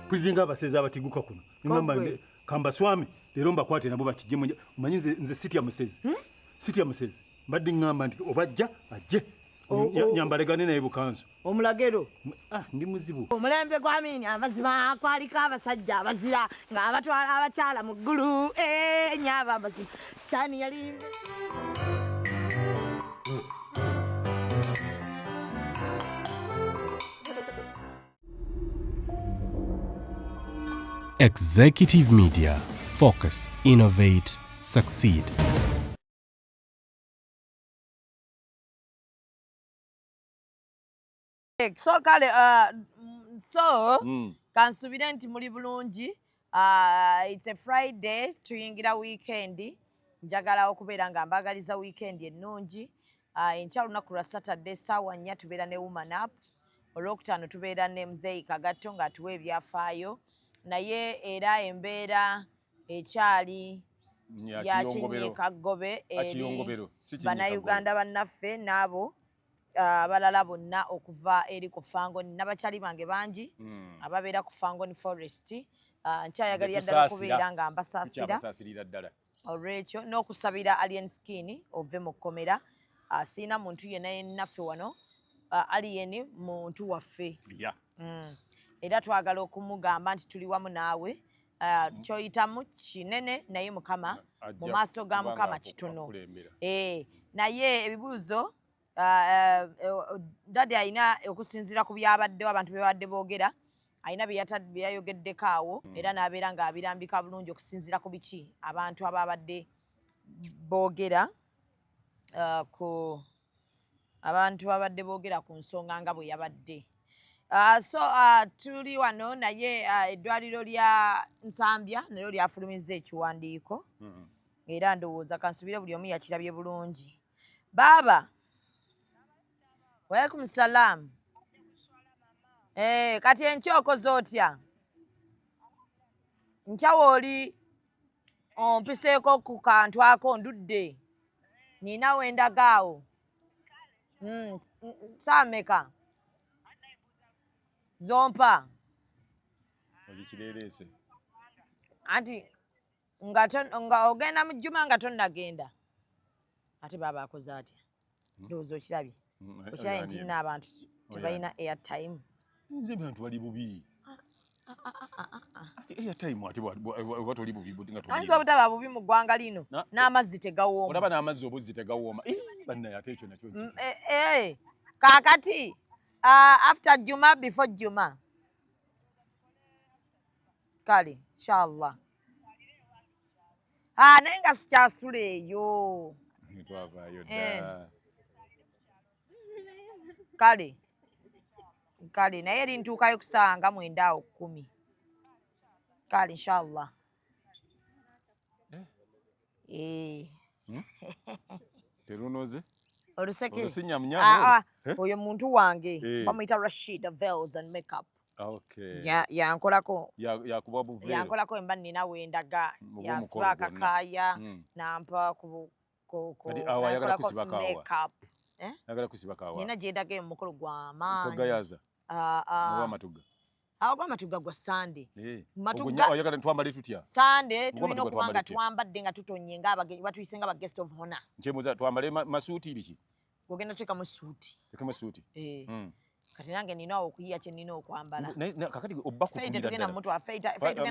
kulinga abaseza abatiguka kuno ngamba kamba swami lero mbakwate nabo bakijje manyi nze siti ya musezi siti ya musezi mbadde ngamba nti obajja ajje nyambalegane naye bukanzu omulagero ndi muzibu omulembe gwamini amazima kwaliko abasajja abazira nga batwala abakyala mu ggulu nyaba amazima sitaani yali Executive Media. Focus, innovate, succeed. So kale kansubire nti muli bulungi. It's a Friday tuyingira weekend. Njagala okubeera nga mbagaliza weekend ennungi. Enkya lunaku lwa Saturday ssaawa 4 tubeera ne woman up. Olwokutaano tubeera ne Muzeeyi Kagatto ng'atuwa ebyafaayo. Naye era embeera ekyali ya Kinnyika Ggobe eri bannayuganda bannaffe n'abo abalala bonna okuva eri ku Fangoni n'abakyali bange bangi ababeera ku Fangoni Forest. Nkyayagalira ddala okubeera nga mbasaasira olw'ekyo n'okusabira Alien Skin ove mu kkomera. Siina muntu yenna yennaffe wano Alien muntu waffe. Era twagala okumugamba nti tuli wamu naawe. Kyoyitamu kinene naye Mukama mu maaso ga Mukama kitono. Naye ebibuuzo dadi alina okusinziira ku byabaddewo abantu bye babadde boogera alina bye yayogeddeko awo era n'abeera ng'abirambika bulungi okusinziira ku biki abantu ababadde boogera ku nsonga nga bwe yabadde. Tuli wano naye eddwaliro lya Nsambya nalyo lyafulumizza ekiwandiiko era ndowooza kansubire buli omu yakirabye bulungi. Baaba walaikum salaam. Kati enkya okoze otya? Nkya wooli ompiseeko ku kantu ako ndudde nina wendagaawo saameka zompa olikirerese anti nga ogenda mu jjuma nga tonnagenda ate baba akoze atya ndowooza okirabye okirabye nti nina abantu tebalina airtime nze bantu bali bubi ati airtime ati watoli bubi nga toli anti obutaba bubi mu ggwanga lino n'amazzi tegawooma olaba n'amazzi obuzzi tegawooma bannaye ate ekyo nakyo kaakati after Juma before Juma kale inshallah naye nga sikyasula eyo twavaayo dda kale naye lintuukayo ku ssaawa nga 9 awo 10 kale inshallah terunoze oluseke oyo muntu wange bamuyita Rashida Veils and Makeup. Yankolako emba nina wendaga yansiba akakaaya nampa makeup nina gyendaga emukolo gw'amaanyi gw'amatuga gwa Sande twambale tutya Sande tulina okuba nga twambadde nga tutonye batuyise nga ba guest of honor twambale masuuti biki ogenda tuteekamu suuti kati nange nina awo okuyiya kye nina okwambala kakati tugenda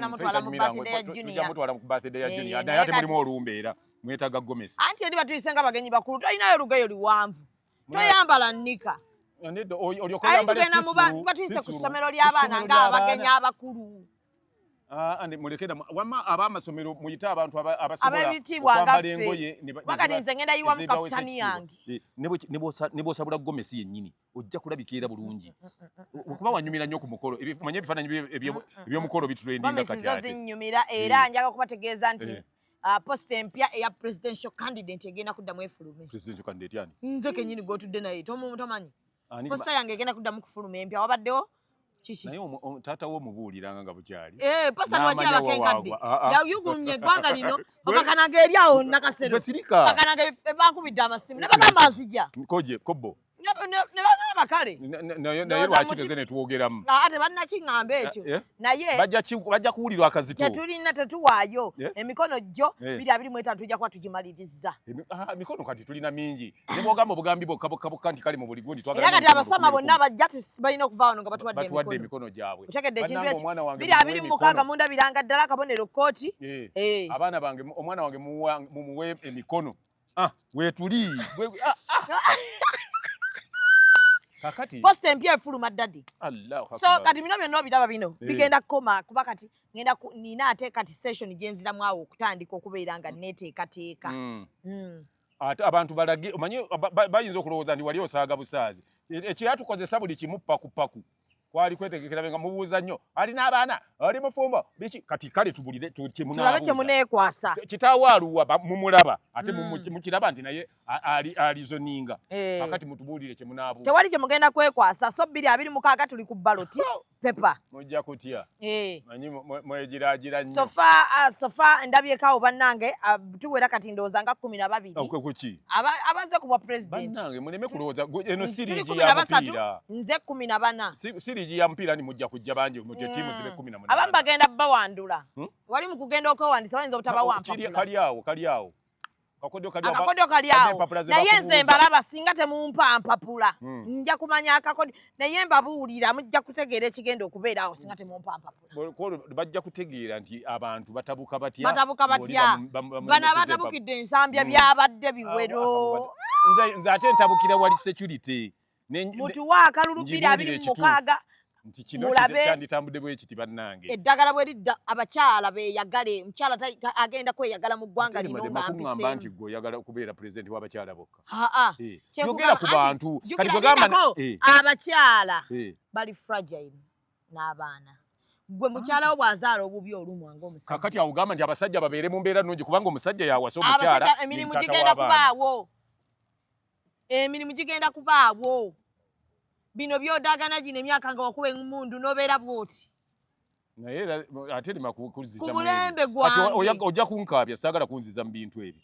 mutwala mu birthday ya Junior naye ate mulimu olumbe era mwetaaga Gomesi anti eri batuyise nga bagenyi bakulu tolinayo olugoye luwanvu toyambala nnika batuyise ku ssomero ly'abaana ng'abagenyi abakulu mulekera wamma ab'amasomero muyite abantu ab'ebitiibwa ngaffe wakati nze ngenda yiwamu kafutani yange ne bw'osabula Gomesi yennyini ojja kulabikira bulungi kuba wanyumira nnyo ku mukolo manye ebifaananyi eby'omukolo bitulendinga kati zo zinnyumira era njaga kubategeeza nti post empya eya presidential candidate egenda kuddamu efulume presidential candidate yani nze kennyini gw'otudde naye tomanyi posta yange egenda kuddamu kufuluma empya wabaddewo naye taata wo mubuuliranga nga bukyali posta niwagira abakenkadde yayugumye eggwanga lino okakananga eri awo nakasero kakananga bankubidde amasimu ne bagamba nzija kobbo ne bagamba kale naye lwaki teze ne twogeramu ate bannakingamba ekyo naye bajja kuwulirwa akazito tetulina tetuwaayo emikono gyo 225 tujja kuba tugimaliriza mikono kati tulina mingi ne bwogamba obugambi bokka nti kale mu buli gundi era kati abasama bonna bajja balina okuva wano nga batuwadde emikono gyabwe otegedde ekintu ekyo 226 mundabiranga ddala akabonero kooti abaana bange omwana wange mumuwe emikono weetuli kakati posta empya efuluma ddadi so kati bino byonna obiraba bino bigenda kukoma kuba kati nina ate kati session gyenziramu awo okutandika okubeera nga neteekateeka ate abantu balage omanyi bayinza okulowooza nti wali osaaga busaazi ekyatukozesa buli kimu paku kwali kwetegekera nga mubuuza nnyo alina abaana ali mufumbo biki kati kale tubulire tulabe kyemuneekwasa kitaawo aluwa mumulaba ate mukiraba nti naye alizoninga kakati mutubuulire kyemunaabuuza tewali kyemugenda kwekwasa so 226 tuli ku baloti pepa mujja kutya manyi mwegiraagira nnyo sofa ndabyekaawo bannange tuwera kati ndowooza nga 12 kuki abaze ku bwa president bannange muleme kulowooza eno sirigi ya mupiira nze 14 sirigi ya mupiira ni mujja kujja bangi tiimu zibe 18 abamu bagenda bawandula wali mu kugenda okwewandisa bayinza obutabawampapula kali awo akakodyo kali awo naye nze mbalaba singa temumpa mpapula nja kumanya akakodyo naye mbabuulira mujja kutegeera ekigenda okubeera awo singa temumpa mpapula bajja kutegeera nti abantu batabuka batya bano abatabukidde ensambya byabadde biwero nze ate ntabukira wali security mutuwa akalulu 226 nti kino kyanditambudde bwe kiti bannange eddagala bwe lidda abakyala beeyagale mukyala agenda kweyagala mu ggwanga lino ng'ampisemu nti gwe oyagala okubeera pulezidenti w'abakyala bokka yogera ku bantu kati abakyala bali fragile n'abaana gwe mukyala wo bw'azaala obubi olumwa ng'omusajja kakati awo gamba nti abasajja babeere mu mbeera nnungi kubanga omusajja yawasa omukyala emirimu gigenda kubaawo emirimu gigenda kubaawo bino byodagana gino emyaka nga wakuba emundu n'obeera bwoti naye ate lima kuzisa ku mulembe gwange ojja kunkaabya saagala kunziza mu bintu ebyo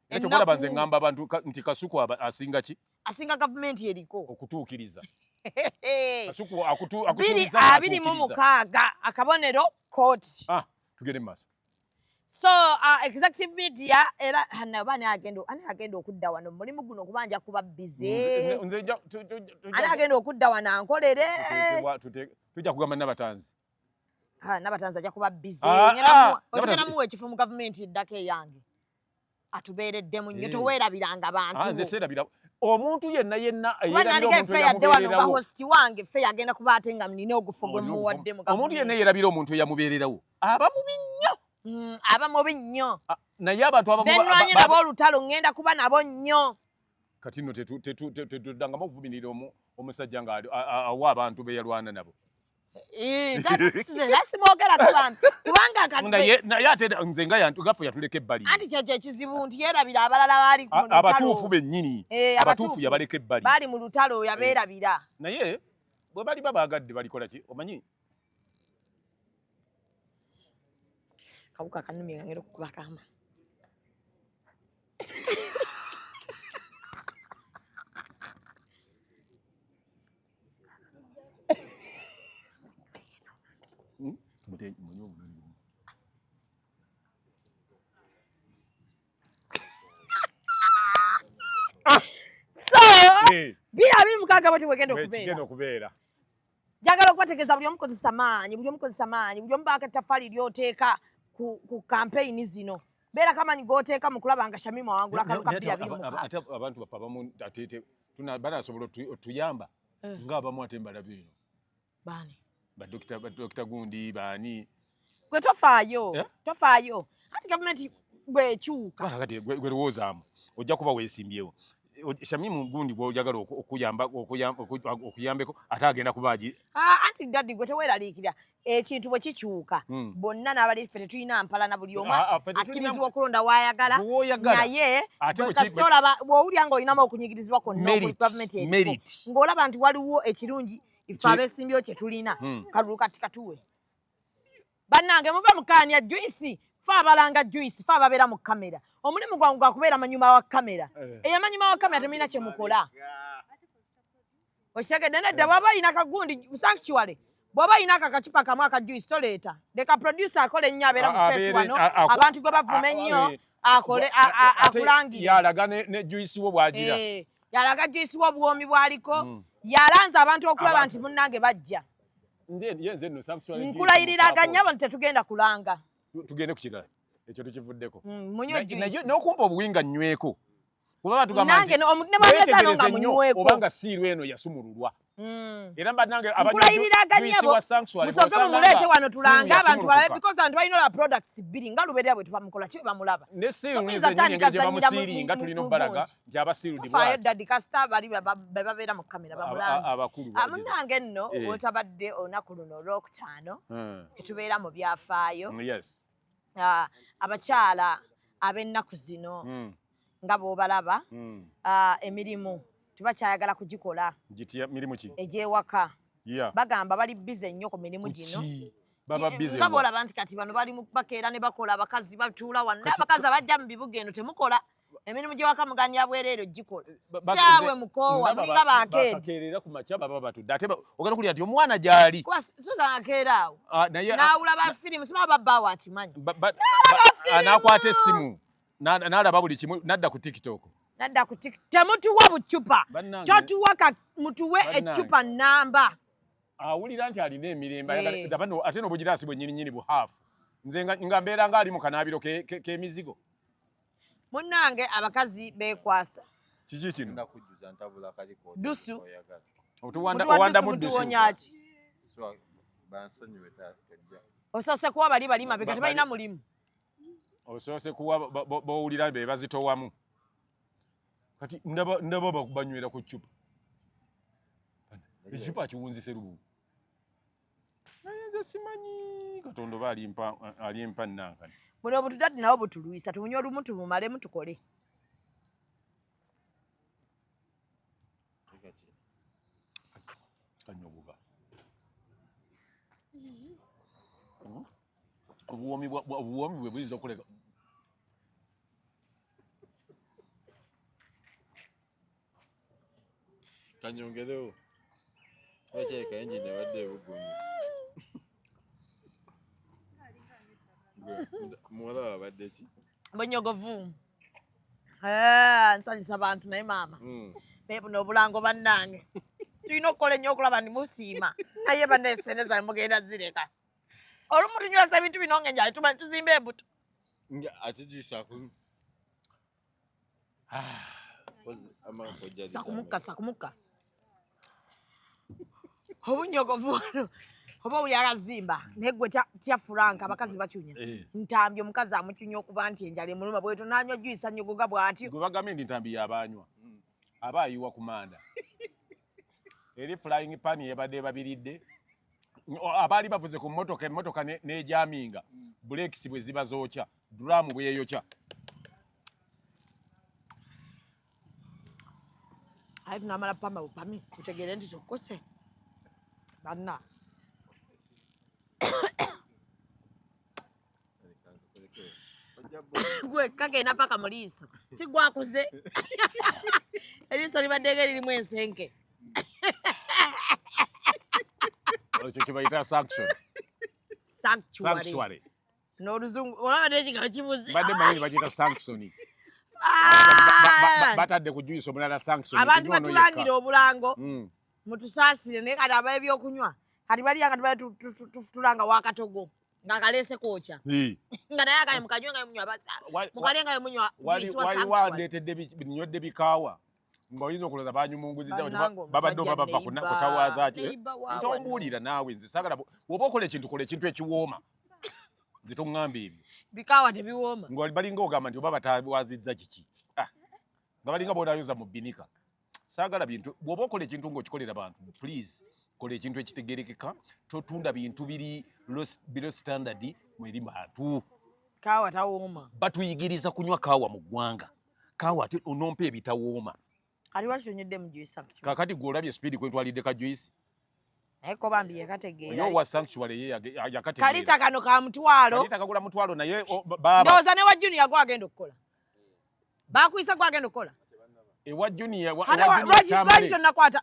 ekyo kulaba nze ngamba abantu nti Kasuku asinga ki asinga gavumenti eriko okutuukiriza Kasuku 226 akabonero kooti tugende mu maaso so executive media era bani agenda okudda wano mulimu guno kubanja kuba bize ani agenda okudda wano ankolere tujja kugamba n'abatanzi n'abatanzi ajja kuba bize otugenda muwa ekifo mu gavumenti eddako eyange atubeereddemu nnyo toweerabiranga bantu nze seerabira omuntu yenna ffe yadde wano nga hosti wange ffe yagenda kuba ate nga nina ogufo gwe muwadde mu omuntu yenna yeerabira omuntu eyamubeererawo aba mubi nnyo aba mubi nnyo naye abantu benwanye nabo olutalo ngenda kuba nabo nnyo kati nno tetuddangamu okuvumirira omusajja nga awa abantu be yalwana nabo lasimwogerako bantu kubanga naye ate nze nga gaffe yatuleka ebbali anti kyekyo ekizibu nti yeerabira abalala baali abatuufu bennyini abatuufu yabaleka ebbali baali mu lutalo yabeerabira naye bwe bali babaagadde balikola ki omanyi kawuka kanumi nga ngera okukubakamba mukaaga bweti bwegenda okubeera njagala okubategeeza buli omukozesa maanyi buli omu baako ettaffaali ly'oteeka ku kampeyini zino beera kamanyi g'oteeka mu kulaba nga Shamima wangula akaluka 226 ate abantu baffe abamu ate banasobola otuyamba ng'abamu ate mbalabye eno baani badokita gundi baani gwe tofaayo ati gavumenti bwekyuka kati gwe lowoozaamu ojja kuba weesimbyewo Shamimu gundi gw'ojagala okuyambeko ate agenda kubaagi anti daddi gwe teweeraliikira ekintu bwe kikyuka bonna n'abali ffe tetulina mpalana buli omu akkirizibwa okulonda w'ayagala naye kasita olaba bw'owulya ng'olinamu okunyigirizibwa kwonna okuli gavumenti eriko ng'olaba nti waliwo ekirungi ife abeesimbyewo kye tulina kalulu kati katuwe bannange muve mukaanya juisi fe abalanga juisi fe ababeera mu kamera omulimu gwange gwakubeera manyuma wa kamera eyamanyuma wa kamera temulina kye mukola Oshagedde nedda bw'aba ina kagundi sanctuary bw'aba ina akakipa kamu akajuice toleeta leka producer akole ennyo abeera mu face wano abantu gwe bavuma ennyo akole akulangire yalaga ne juice wo bw'agira yalaga juice wo obwomi bw'aliko yalanze abantu okulaba nti munnange bajja nze nno sanctuary nkulayiriraganya abantu tetugenda kulanga tugende ku kirala ekyo tukivuddeko munywe juice n'okumpa obuwinga nyweko kuba batugamba nange ne bamulekano nga munyweko obanga siiru eno yasumululwa era bannange nkulayiriraganya musooke mumuleete wano tulange abantu balabe because abantu balina olaba products bbiri nga lubeerera bwe tubamukola ki bwe bamulaba ne siiru nze gye bamusiiri nga tulina obbalaga nti abasiiru faayo dadi kasita bali be babeera mu kamera bamulange abakulu munange nno otabadde olunaku luno olwokutaano etubeera mu byafaayo abakyala ab'ennaku zino nga bw'obalaba emirimu tebakyayagala kugikola egyewaka bagamba bali bize nnyo ku mirimu gino nga bw'olaba nti kati bano bali bakeera ne bakola abakazi batuula wano n'abakazi abajja mu bibuga eno temukola emirimu gyewaka muganya bwereero gikola saawe mukoowa mulinga bankeeri ogenda kulya nti omwana gy'ali suza akeera awo n'awula bafirimu sima babba wakimanyi n'akwata essimu n'alaba buli kimu n'adda ku TikTok temutuwa bucupa totuwa mutuwe ecupa namba awulira nti alina emirembe ate n'obugiraasi bwe nnyininyini buhaafu nze nga mbeera ng'ali mu kanaabiro k'emizigo munnange abakazi beekwasa kiki kino dusu otuwandamu dusuonyaki osoose kuwa bali balima beka tebalina mulimu osoose kuwa bowulira be bazitowamu kati ndaba bakunywera ku ccupa ekicupa kiwunzise lubu naye nze simanyi katonda oba alimpa nankani buno obutudadde nawo butulwisa tumunywe olumu tumumalemu tukole kanyoguba obuwomi bwe buyinza okuleka kanyongerewo wakyeka engine ebadde ebugumye muwala wabadde ki bunyogovu nsanyusa abantu naye maama naye buno obulango bannange tulina okukola ennyo okulaba ndi musiima naye banneeseneza mugenda zireka olumu tunywesa ebintu bino ng'enjala tumanyi tuzimba embuto ate gisakulu sakumukka obunyogovu wano oba oli akazimba naye gwe tya Frank abakazi bacunya ntambi omukazi amucunya okuba nti enjala emuluma bwetu nanywa juyisa nyogoga bw'atyo gwe bagambye ndi ntambi y'abanywa aba ayiwa ku manda eri flying pan yebadde ebabiridde abaali bavuze ku emmotoka n'ejaminga buleekisi bwe ziba zookya duramu bwe yeeyokya aye tunamala pamba bupami kutegeere nti tukkose banna gwe kagenda paka mu liiso si gwakuze eriiso libaddeko eririmu ensenke ekyo kye bayita sanctuary n'oluzungu olabadde ekigalo kibuze badde manyi bakiyita sanctioni batadde ku juice omulala sanction abantu batulangira obulango mutusaasire naye kati aba ebyokunywa kati bali nga tulanga wakatogo nga kaleese kwokya nga naye agaye mukanywe nga munywa mukale nga munywa waliwo andeetedde binywedde bikaawa ng'oyinza okulooza banyumunguziza babadde oba bava kutawaaza ki ntombuulira naawe nze saagala bw'oba okola ekintu kola ekintu ekiwooma nze toŋŋamba ebyo bikaawa tebiwooma nga balinga ogamba nti oba batawaazizza kiki nga balinga boonayoza mu binika saagala bintu bw'oba okola ekintu ng'okikolera bantu please kola ekintu ekitegerekeka totunda bintu biri below standard mweri bantu kaawa tawooma batuyigiriza kunywa kaawa mu ggwanga kaawa ate onompa ebitawooma kati wakinyonyedde mu juice kakati gw'olabye speedi kwentwalidde ka juice naye ko bambi yakategeera owa sanctuary ye yakategeera kalita kano ka mutwalo kalita kagula mutwalo naye baba ndowooza ne wa junior gwagenda okukola bakuyisa gwagenda okukola ewa Junior lwaki tonnakwata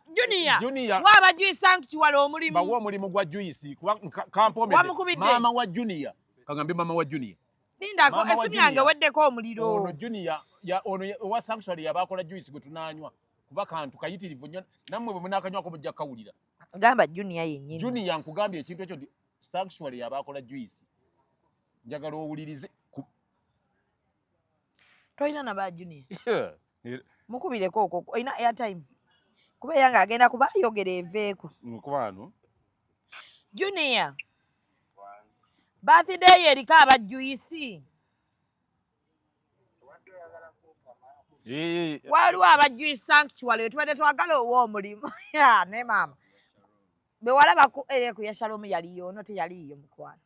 Junior waaba juice sanctuary omulimu bawa omulimu gwa juice kuba kampomede maama wa Junior kagambe maama wa Junior lindako esimu yange weddeko omuliro ono Junior ono owa sanctuary yabakola juice gwe tunanywa kuba kantu kayitirivu nnyo nammwe bwe munakanywako mujja kawulira gamba Junior yennyini Junior nkugambye ekintu ekyo sanctuary yabakola juice njagala owulirize tolina naba Junior mukubireko okwo olina airtime kuba eyanga agenda kuba ayogera eveeko mukubano Junior birthday eriko abajuisi waliwo abajuisi sanctuary wetubadde twagala ow'omulimu ne maama bewalaba ku ereku ya Shalom yaliyo ono teyaliyo mukwano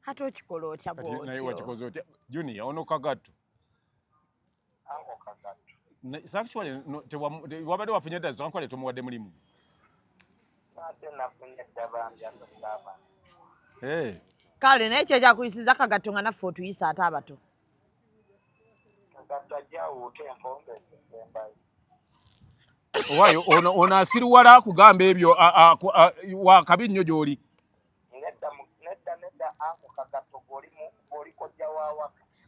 ate okikola otya bwotyo Junior ono Kagatu sanctuary wabadde wafunye dda zankwale tumuwadde mulimu kale naye kyekyakwisiza Kagatu nga naffe otuyisa ate abato owayo ono asiruwala akugamba ebyo wakabi nnyo gy'oli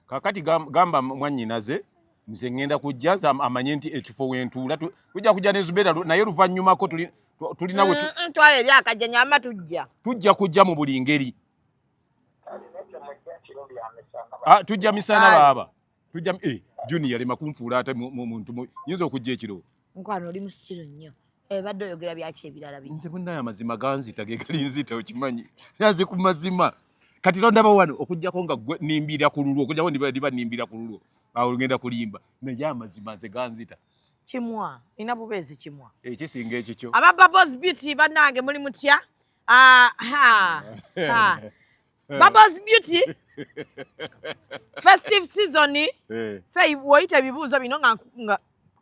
kakati gamba mwannyinaze nze ngenda kujja amanye nti ekifo wentuula tujja kujja ne Zubeda naye luvannyumako tulinawe twala eri akajjanyama tujja kujja mu buli ngeri tujja misana baaba tujja Junior lema kunfuula ate muntu yinza okujja ekiro nkwano oli musiru nnyo badde oyogera byaki ebirala nze bunnaye amazima ganzita gegali nzita okimanyi yaze ku mazima kati ndaba wano okujjako nga nimbira ku lulwo okujjako ndiba nimbira ku lulwo awo ngenda kulimba naye amazima nze ganzita kimwa ina bubeezi kimwa ekisinga ekikyo aba Bubbles Beauty bannange muli mutya Bubbles Beauty festive season fe woyita ebibuuzo bino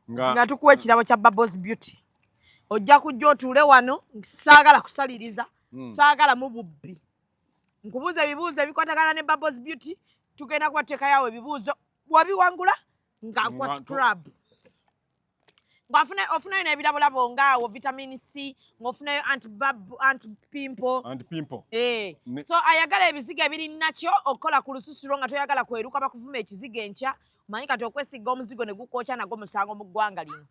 nga tukuwa ekirabo kya Bubbles Beauty ojja kujja otuule wano saagala kusaliriza saagala mu bubbi nkubuuza ebibuuzo ebikwatagana ne Bubbles Beauty tugenda kubateeka yawo ebibuuzo wabiwangula nga nkwa scrub ofunayo n'ebirabulabo ngaawo vitamin C ng'ofunayo anti-pimple so ayagala ebizigo ebiri nakyo okukola ku lususulo nga toyagala kweruka bakuvuma ekizigo enkya manyi kati okwesiga omuzigo ne gukookya nagwo musango mu ggwanga lino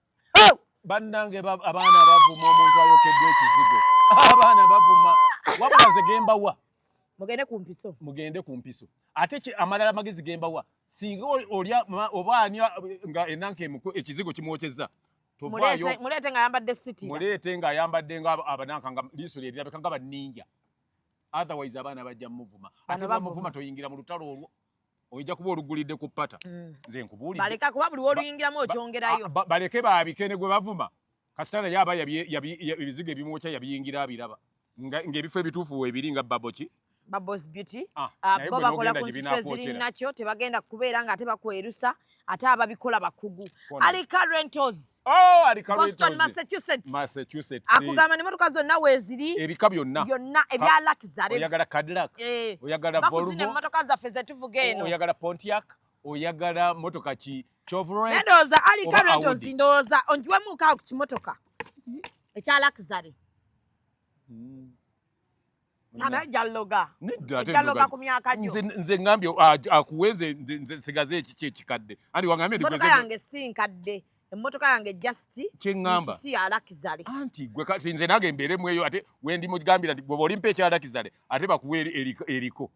bannange abaana bavuma omuntu ayokeddwa ekizigo abaana bavuma wabula nze gembawa mugende ku mpiso ate amalala magezi gembawa singa olya oba anya nga enanka ekizigo kimwokyeza muleete ng'ayambadde sitira muleete ng'ayambadde ng'abananka nga liiso lye lirabika nga banninja otherwise abaana bajja muvuma ate bamuvuma toyingira mu lutalo olwo ojja kuba olugulidde ku ppata nze nkubuulidde baleka kuba buli woluyingiramu okyongerayo baleke baabikene gwe bavuma kasitana yaba ebizigo ebimwokya yabiyingira abiraba ng'ebifo ebituufu weebiri nga baboki Bubbles Beauty bo bakola ku nsiso eziri nakyo tebagenda kubeera nga ate bakwerusa ate ababikola bakugu Alika Rentals Boston Massachusetts akugamba n'emmotoka zonna weeziri ebika byonna ebya Luxury oyagala Cadillac oyagala Volvo emmotoka zaffe ze tuvuga eno oyagala Pontiac oyagala motoka ki Chevrolet ndowooza Alika Rentals ndowooza onjiwemuuka ku kimotoka ekya Luxury Jaloga ku myaka gyo nze ngambye akuwenze nsigaze ekikadde andi wangambye emmotoka yange si nkadde emmotoka yange just kyeŋŋamba si ya Luxury anti gwe kati nze nange mbeeremu eyo ate wendi mugambira nti gwe olimpa ekya Luxury ate bakuwa eriko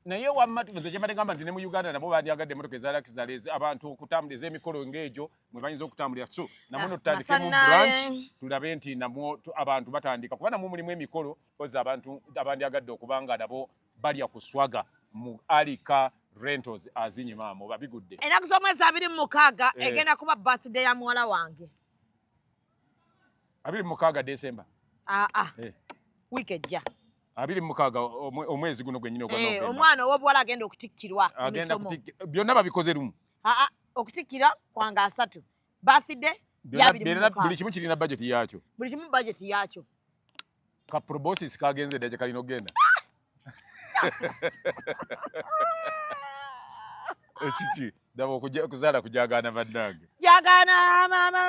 naye wamma nze kyembadde ngamba nti ne mu Uganda nabo bandyagadde emmotoka eza Luxury abantu okutambula ez'emikolo ng'egyo mwe bayinza okutambulira so namwe no tutandike mu branch tulabe nti namwo abantu batandika kuba namwe mulimu emikolo koza abantu abandyagadde okuba nga nabo balya ku swaga mu Alika Rentals azinye maama oba bigudde ennaku z'omwezi 26 egenda kuba birthday ya muwala wange 26 December wiiki ejja 26 omwezi guno gwennyini ogwa November omwana ow'obuwala agenda okutikkirwa emisomo byonna babikoze lumu okutikkira kwanga 3 birthday buli kimu kirina budget yaakyo buli kimu budget yaakyo ka probosis kagenze dde kalina okgenda Ekiki daba okuzaala kujagaana bannange. Jagaana mama.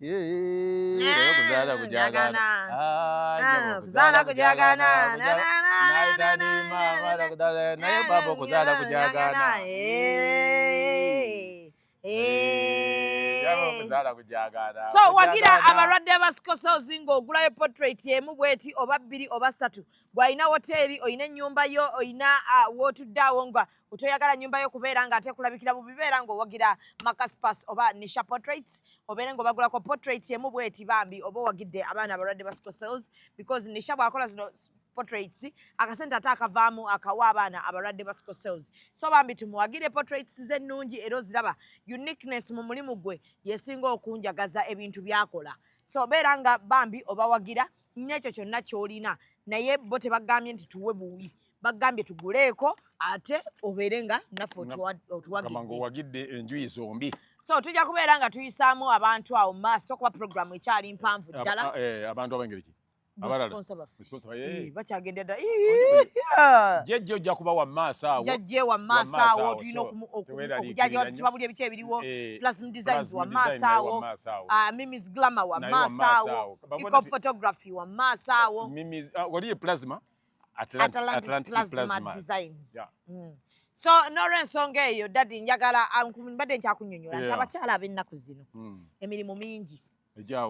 Kuzaala kujagaana. Kuzaala kujagaana. Naye baba okuzaala kujagaana. Okuzaala kujagaana. So wagira abalwadde abasikosoozi ng'ogulayo portrait emu bweti oba bbiri oba ssatu gw'alina woteeri oyina ennyumba yo oyina w'otuddaawo nga otoyagala nnyumba yo kubeera ng'ate kulabikira mu bibeera ng'owagira Macaspas oba Nisha Portraits obeere ng'obagulako portrait emu bweti bambi oba owagidde abaana abalwadde basikosoozi because Nisha bw'akola zino portraits akasente ate akavaamu akawa abaana abalwadde basikosoozi so bambi tumuwagire portraits ze ennungi era oziraba uniqueness mu mulimu gwe yesinga okunjagaza ebintu byakola so obeera nga bambi obawagira n'ekyo kyonna ky'olina naye bo tebagambye nti tuwe buwi bagambye tuguleeko ate obeere nga naffe otuwagidde enjuyi zombi. So tujja kubeera nga tuyisaamu abantu awo mu maaso kuba puroguramu ekyali mpanvu ddala. Abantu ab'engeri ki? Bakyagenda dda. Jjajja ojja kuba wa maaso awo. Jjajje wa maaso awo tulina okujajjawaza kibabuli ebice ebiriwo Plasm Designs wa maaso awo. Mimi's Glamour wa maaso awo. Hip-hop Photography wa maaso awo. Waliye Plasma? Atlantis Plasma Designs. So n'olw'ensonga eyo dadi njagala mbadde nkyakunnyonnyola nti abakyala ab'ennaku zino emirimu mingi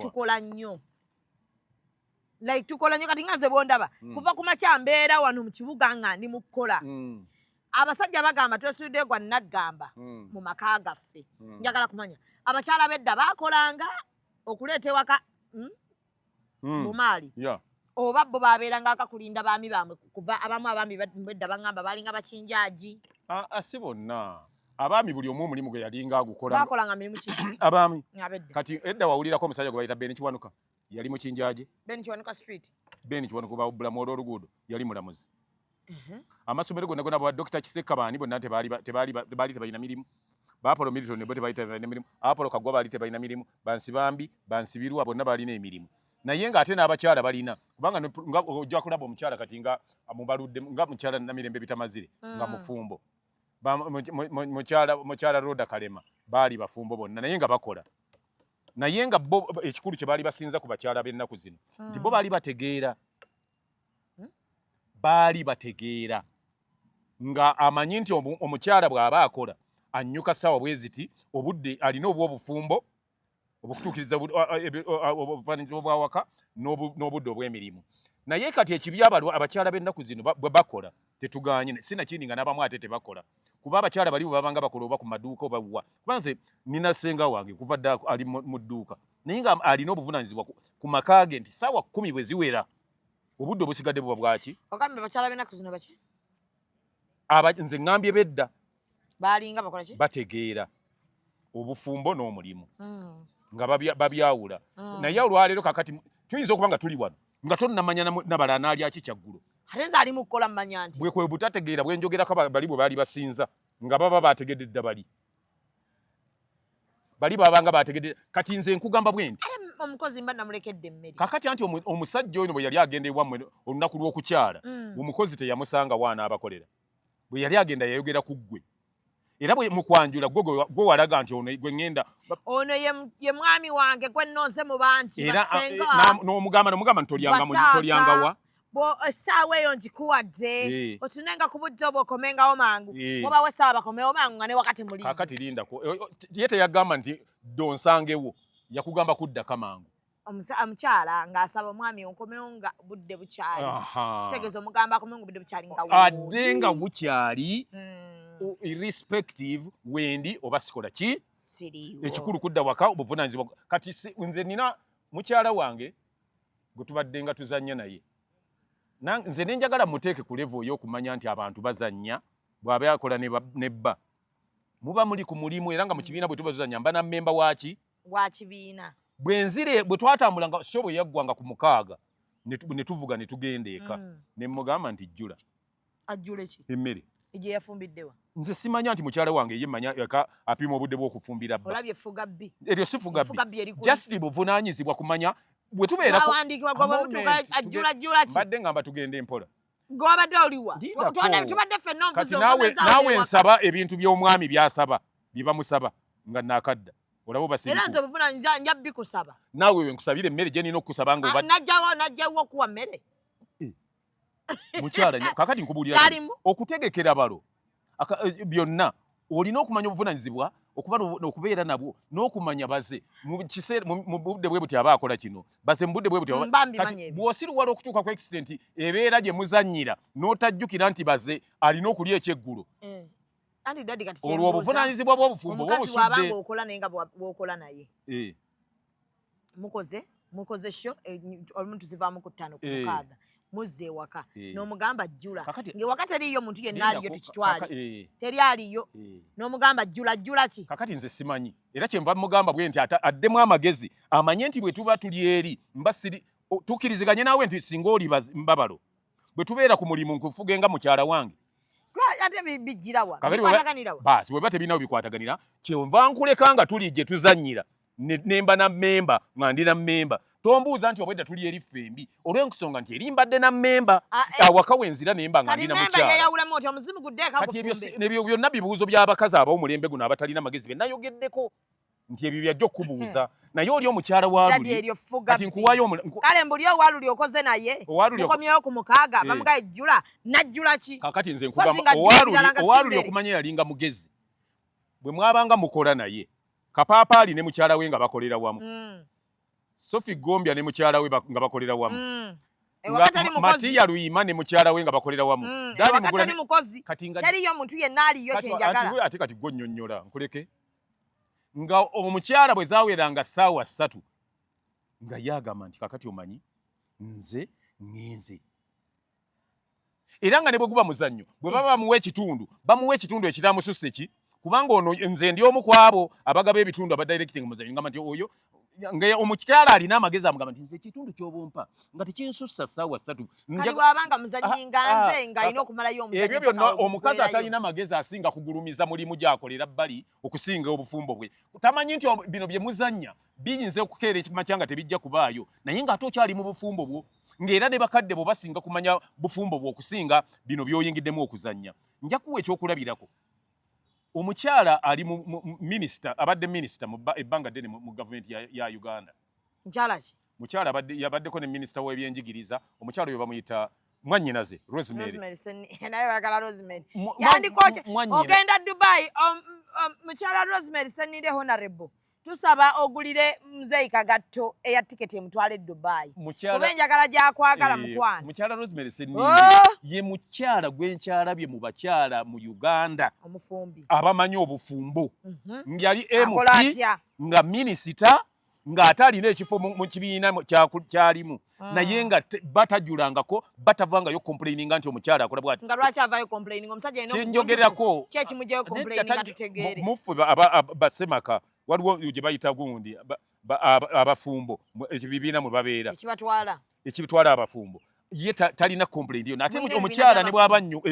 tukola nnyo. Like tukola nnyo kati nga nze bw'ondaba kuva ku makya mbeera wano mu kibuga nga ndi mu kukola. Abasajja bagamba twesudde gwa naggamba mu maka gaffe. Njagala kumanya abakyala b'edda baakolanga okuleeta ewaka bumaali. Oba bo baabeeranga akakulinda baami bammwe kuva abamu abambi bedda baŋŋamba baalinga bakinjaaji. Si bonna. Abaami buli omu omulimu gwe yalinga agukola. Baakolanga mirimu ki? Abaami. Kati edda wawulirako omusajja gwe bayita Ben Kiwanuka. Yali mu Kinjaaji. Ben Kiwanuka Street. Ben Kiwanuka bawubbulamu olw'oluguudo yali mulamuzi. Amasomero gonna gonna bwa Dr. Kiseka baani bonna tebaali tebalina mirimu. Baapolo Milton ne bo tebaali tebalina mirimu. Apolo Kagwa baali tebalina mirimu. Bansibambi, Bansibirwa bonna balina emirimu. Naye ng'ate n'abakyala balina kubanga nga ojja kulaba omukyala kati nga mubaludde nga mukyala Namirembe Bitamazire nga mufumbo. Mukyala Roda Kalema baali bafumbo bonna naye nga bakola. Naye nga bo ekikulu kye baali basinza ku bakyala b'ennaku zino nti bo baali bategeera nga amanyi nti omukyala bw'aba akola annyuka ssaawa bwe ziti obudde alina obw'obufumbo obukutuukiriza obufaananyizo obwawaka n'obudde obw'emirimu. Naye kati ekibi abakyala b'ennaku zino bwe bakola tetuganye sinakindi nga n'abamu ate tebakola kuba abakyala bali bwe babanga bakola oba ku maduuka oba wa kuba nze nina ssenga wange kuva dda ali mu dduuka naye nga alina obuvunaanyizibwa ku maka ge nti ssaawa 10 bwe ziwera obudde obusigadde buba bwaki. Ogambye abakyala b'ennaku zino baki? Nze ŋŋambye bedda baalinga bakola ki? Bategeera obufumbo n'omulimu nga babyawula. Naye olwaleero kakati tuyinza okuba nga tuli wano nga tonnamanya nabala anaali aki kyaggulo. Ate nze ali mu kukola mmanya nti bwe kwe butategeera bwe njogerako bali bwe baali basinza nga baba bategedde dda bali babanga bategedde. Kati nze nkugamba bwe nti omukozi mba namulekedde emmere. Kakati anti omusajja ono bwe yali agenda ewammwe olunaku lw'okukyala omukozi teyamusanga waana abakolera bwe yali agenda yayogera ku ggwe era bwe mukwanjula gwe walaga nti ono gwe ŋŋenda ono ye mwami wange gwe nnonze mu banki basenga n'omugamba ntolyanga wa essaawa eyo ngikuwadde otunenga ku budde obwo okomengawo mangu obawo essaawa bakomewo mangu nga ne wakati muli. Kakati lindako ye teyagamba nti donsangewo yakugamba kuddaka mangu. Omukyala ng'asaba omwami onkomewo nga budde bukyali kitegeeza omugamba akomewo nga budde bukyali nga adde nga bukyali irrespective wendi oba sikola ki ekikulu kudda waka obuvunaanyizibwa. Kati nze nina mukyala wange gwe tubadde nga tuzannya naye nze nenjagala muteeke ku level y'okumanya nti abantu bazannya bw'aba akola nebba muba muli ku mulimu era nga mu kibiina bwe tuba tuzannya mba na mmemba wa kibiina bwe twatambulanga so bwe yaggwanga ku 6 ne tuvuga ne tugenda eka ne mugamba nti jjula ajjule ki emmere gye yafumbiddewa. Nze simanya nti mukyala wange ye manya eka apima obudde bw'okufumbira bba. Olabye fuga bbi. Eryo si fuga bbi. Just buvunaanyizibwa kumanya bwe tubeera Wawandikibwa gwe mutuka ajjula ki? mbadde ngamba tugende empola. Gwabadde oliwa. Ndindako. Tubadde ffenna Kati omuvuzi naawe nsaba ebintu by'omwami by'asaba bye bamusaba nga naakadda olaba era nze obasiriku obuvunanyizibwa nja bikusaba. naawe we nkusabira emmere gye nina okusaba nga Najjawo okuwa mmere. mukyala kakati nkubuulira Kyalimu. okutegekera balo byonna olina okumanya obuvunanyizibwa okubeera nabwo n'okumanya baze mu budde bwe buti aba akola kino baze mu budde bwe buti bw'osiruwala okutuuka ku accident ebeera gye muzannyira n'otajjukira nti baze alina okulya ekyeggulo olwo obuvunanyizibwa bw'obufumbo omukazi wabanga okola naye nga bw'okola naye mukoze sho olumu tuzivaamu ku 5 ku 6 muzze ewaka n'omugamba jjula ng'ewaka teriiyo muntu yenna aliyo tukitwale teri aliyo n'omugamba jjula ki kakati nze simanyi era kyenva mugamba bwe nti addemu amagezi amanye nti bwe tuba tuli eri tukkiriziganye naawe nti singa oli mbabalo bwe tubeera ku mulimu nkufuge nga mukyala wange ate bijjirawa bikwataganirawa baasi bwe ba tebinawo bikwataganira kyenva nkuleka nga tuli gye tuzannyira nemba na mmemba nga ndi na mmemba tombuuza nti obwedda tuli eri ffembi olw'ensonga nti eri mbadde na mmemba awaka wenzira nemba nga ndi na mukyala byonna bibuuzo by'abakazi ab'omulembe guno abatalina magezi be nayogeddeko nti ebyo byajja okubuuza naye oli omukyala waluli kati nkuwayo kale mbuli owaluli okoze naye mukomyewo ku mukaaga bamuga ejjula najjula ki kakati nze nkugamba owaluli okumanya yalinga mugezi bwe mwabanga mukola naye Kapaapaali ne mukyala we nga bakolera wamu Sophie Gombya ne mukyala we nga bakolera wamu Matiya Luyima ne mukyala we nga bakolera wamu Dali mukozi teriyo muntu yenna aliyo kyenjagala ate kati gonnyonnyola nkuleke nga omukyala bwe zaaweranga ssaawa 3 nga yagamba nti kakati omanyi nze ngenze era nga ne bwe guba muzannyo bwe baba bamuwa ekitundu ekiramususse ki kubanga ono nze ndi omu kwabo abagaba ebitundu abadirecting muzannyo ngamba nti oyo nga omukyala alina amagezi amugamba nti nze ekitundu ky'obumpa nga tekinsussa ssaawa 3 kali bwabanga muzannyi nga nze nga alina okumalayo omuzannyo ebyo byonna omukazi atalina amagezi asinga kugulumiza mulimu gy'akolera bbali okusinga obufumbo bwe tamanyi nti bino bye muzannya biyinza okukeera ekimakya nga tebijja kubaayo naye ng'ate okyali mu bufumbo bwo ng'era ne bakadde bo basinga kumanya bufumbo bwo okusinga bino by'oyingiddemu okuzannya nja kuwa ekyokulabirako omukyala ali minisita abadde minisita mu ebbanga ddene mu gavumenti ya Uganda. Mukyala ki? Mukyala yabaddeko ne minisita w'ebyenjigiriza omukyala oyo bamuyita mwannyinaze Rosemary. Naye bagala Rosemary. Yandikoche ogenda Dubai mukyala Rosemary Senire Honorable. Tusaba ogulire Mzee Kagatto eya tiketi emutwale Dubai. Kuba enjagala gyakwagala mukwano. Mukyala Rosemary Senire ye mukyala gwenkyalabye mu bakyala mu Uganda omufumbi abamanyi obufumbo ngali MP nga minisita ng'ate alina ekifo mu kibiina kyalimu naye nga batajulangako batavangayo complaininga nti omukyala akola bwati nga lwaki avayo complaining omusajja ino kyenjogerako kyekimugyeyo complaining tutegeere mufu basemaka waliwo gye bayita gundi abafumbo ekibibiina mwe babeera ekibitwala abafumbo ye talina complaint yonna ate omukyala ne bw'aba nnyo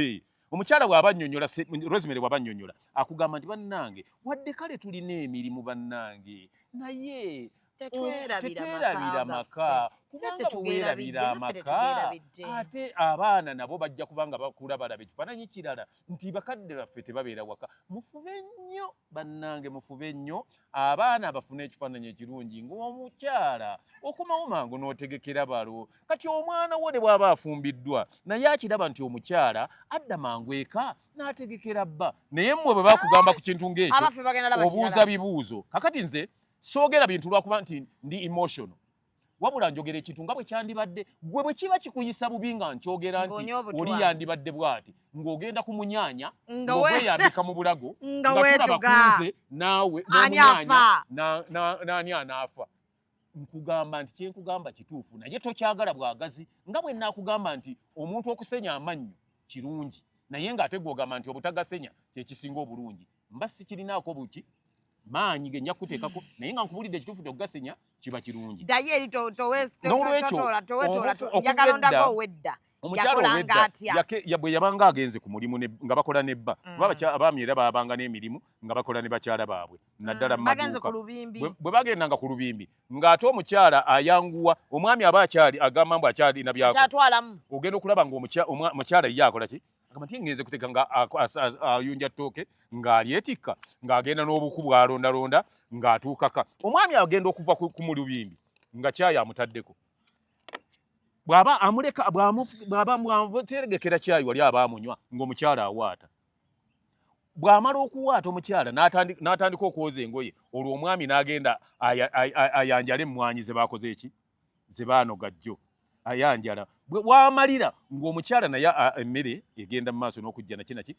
omukyala bw'aba nnyonnyola Rosemary bw'aba nnyonnyola akugamba nti bannange wadde kale tulina emirimu bannange naye tetwerabira maka kubanga bwewerabira amaka ate abaana nabo bajja kubanga bakula balaba ekifaananyi kirala nti bakadde baffe tebabeera waka mufube nnyo bannange mufube nnyo abaana bafune ekifaananyi ekirungi ng'omukyala okomawo mangu n'otegekera balo kati omwana wo ne bw'aba afumbiddwa naye akiraba nti omukyala adda mangu eka n'ategekera bba naye mmwe bwe bakugamba ku kintu ng'ekyo obuuza bibuuzo kakati nze soogera bintu lwakuba nti ndi emotional wabula njogera ekintu nga bwe kyandibadde gwe bwe kiba kikuyisa bubi nga nkyogera nti oli yandibadde bwati ng'ogenda ku munyaanya ng'ogweyambika mu bulago nga tulaba kunze naawe n'omunyaanya n'ani anaafa nkugamba nti kyenkugamba kituufu naye tokyagala bwagazi nga bwe naakugamba nti omuntu okusenya amannyo kirungi naye ng'ate gw'ogamba nti obutagasenya kyekisinga obulungi mba sikirinaako buki maanyi ge nyakuteekako naye nga nkubulidde ekituufu togasenya kiba kirungi ddayo eri towetola njagalondako owedda omukyala Yakolanga owedda atya? bwe yabanga agenze ku mulimu nga bakola nebba abaami era babanga n'emirimu nga bakola ne bakyala baabwe naddala mu bagenze ku maduuka lubimbi. bwe bagendanga ku lubimbi ng'ate omukyala ayanguwa omwami aba agamba mbu akyalina byako Kyatwalamu. ogenda okulaba ng'omukyala ye akola ki agamba nti ngenze kuteeka nga ayunja ttooke ng'alyetikka ng'agenda n'obuku bw'alondalonda ng'atuukaka omwami agenda okuva ku mu lubimbi nga kyayi amutaddeko bw'aba amuleka bw'amuteregekera kyayi wali aba amunywa ng'omukyala awaata bw'amala okuwaata omukyala n'atandika okwoza engoye olwo omwami n'agenda ayanjala emmwanyi ze baakoze eki ze baanoga jjo ayanjala bw'amalira ng'omukyala naye emmere egenda mu maaso n'okujja naki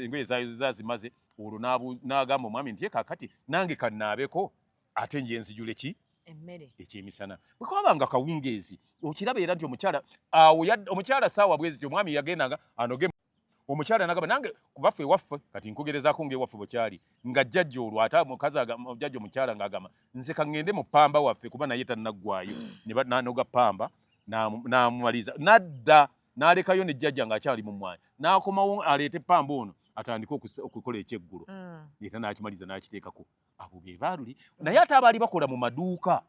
engoye zaayozeza zimaze olwo n'agamba omwami nti kaakati nange kannaabeko ate nje nzijule ki emmere ekyemisana bwe kwabanga kawungeezi okiraba era nti omukyala saawa bwezi ti omwami yagendanga anoge omukyala nagamba nange kubaffe ewaffe kati nkugerezaako ng'ewaffe bwekyali nga jjajja olwo ate jjajja omukyala ng'agamba nze kaŋŋende mu pamba waffe kuba naye tannaggwayo n'anoga pamba n'amumaliza nadda n'alekayo ne jjajja ng'akyali mu mwanya n'akomawo aleete pamba ono atandike okukola ekyeggulo era n'akimaliza n'akiteekako abo be baaluli naye ate abaali bakola mu maduuka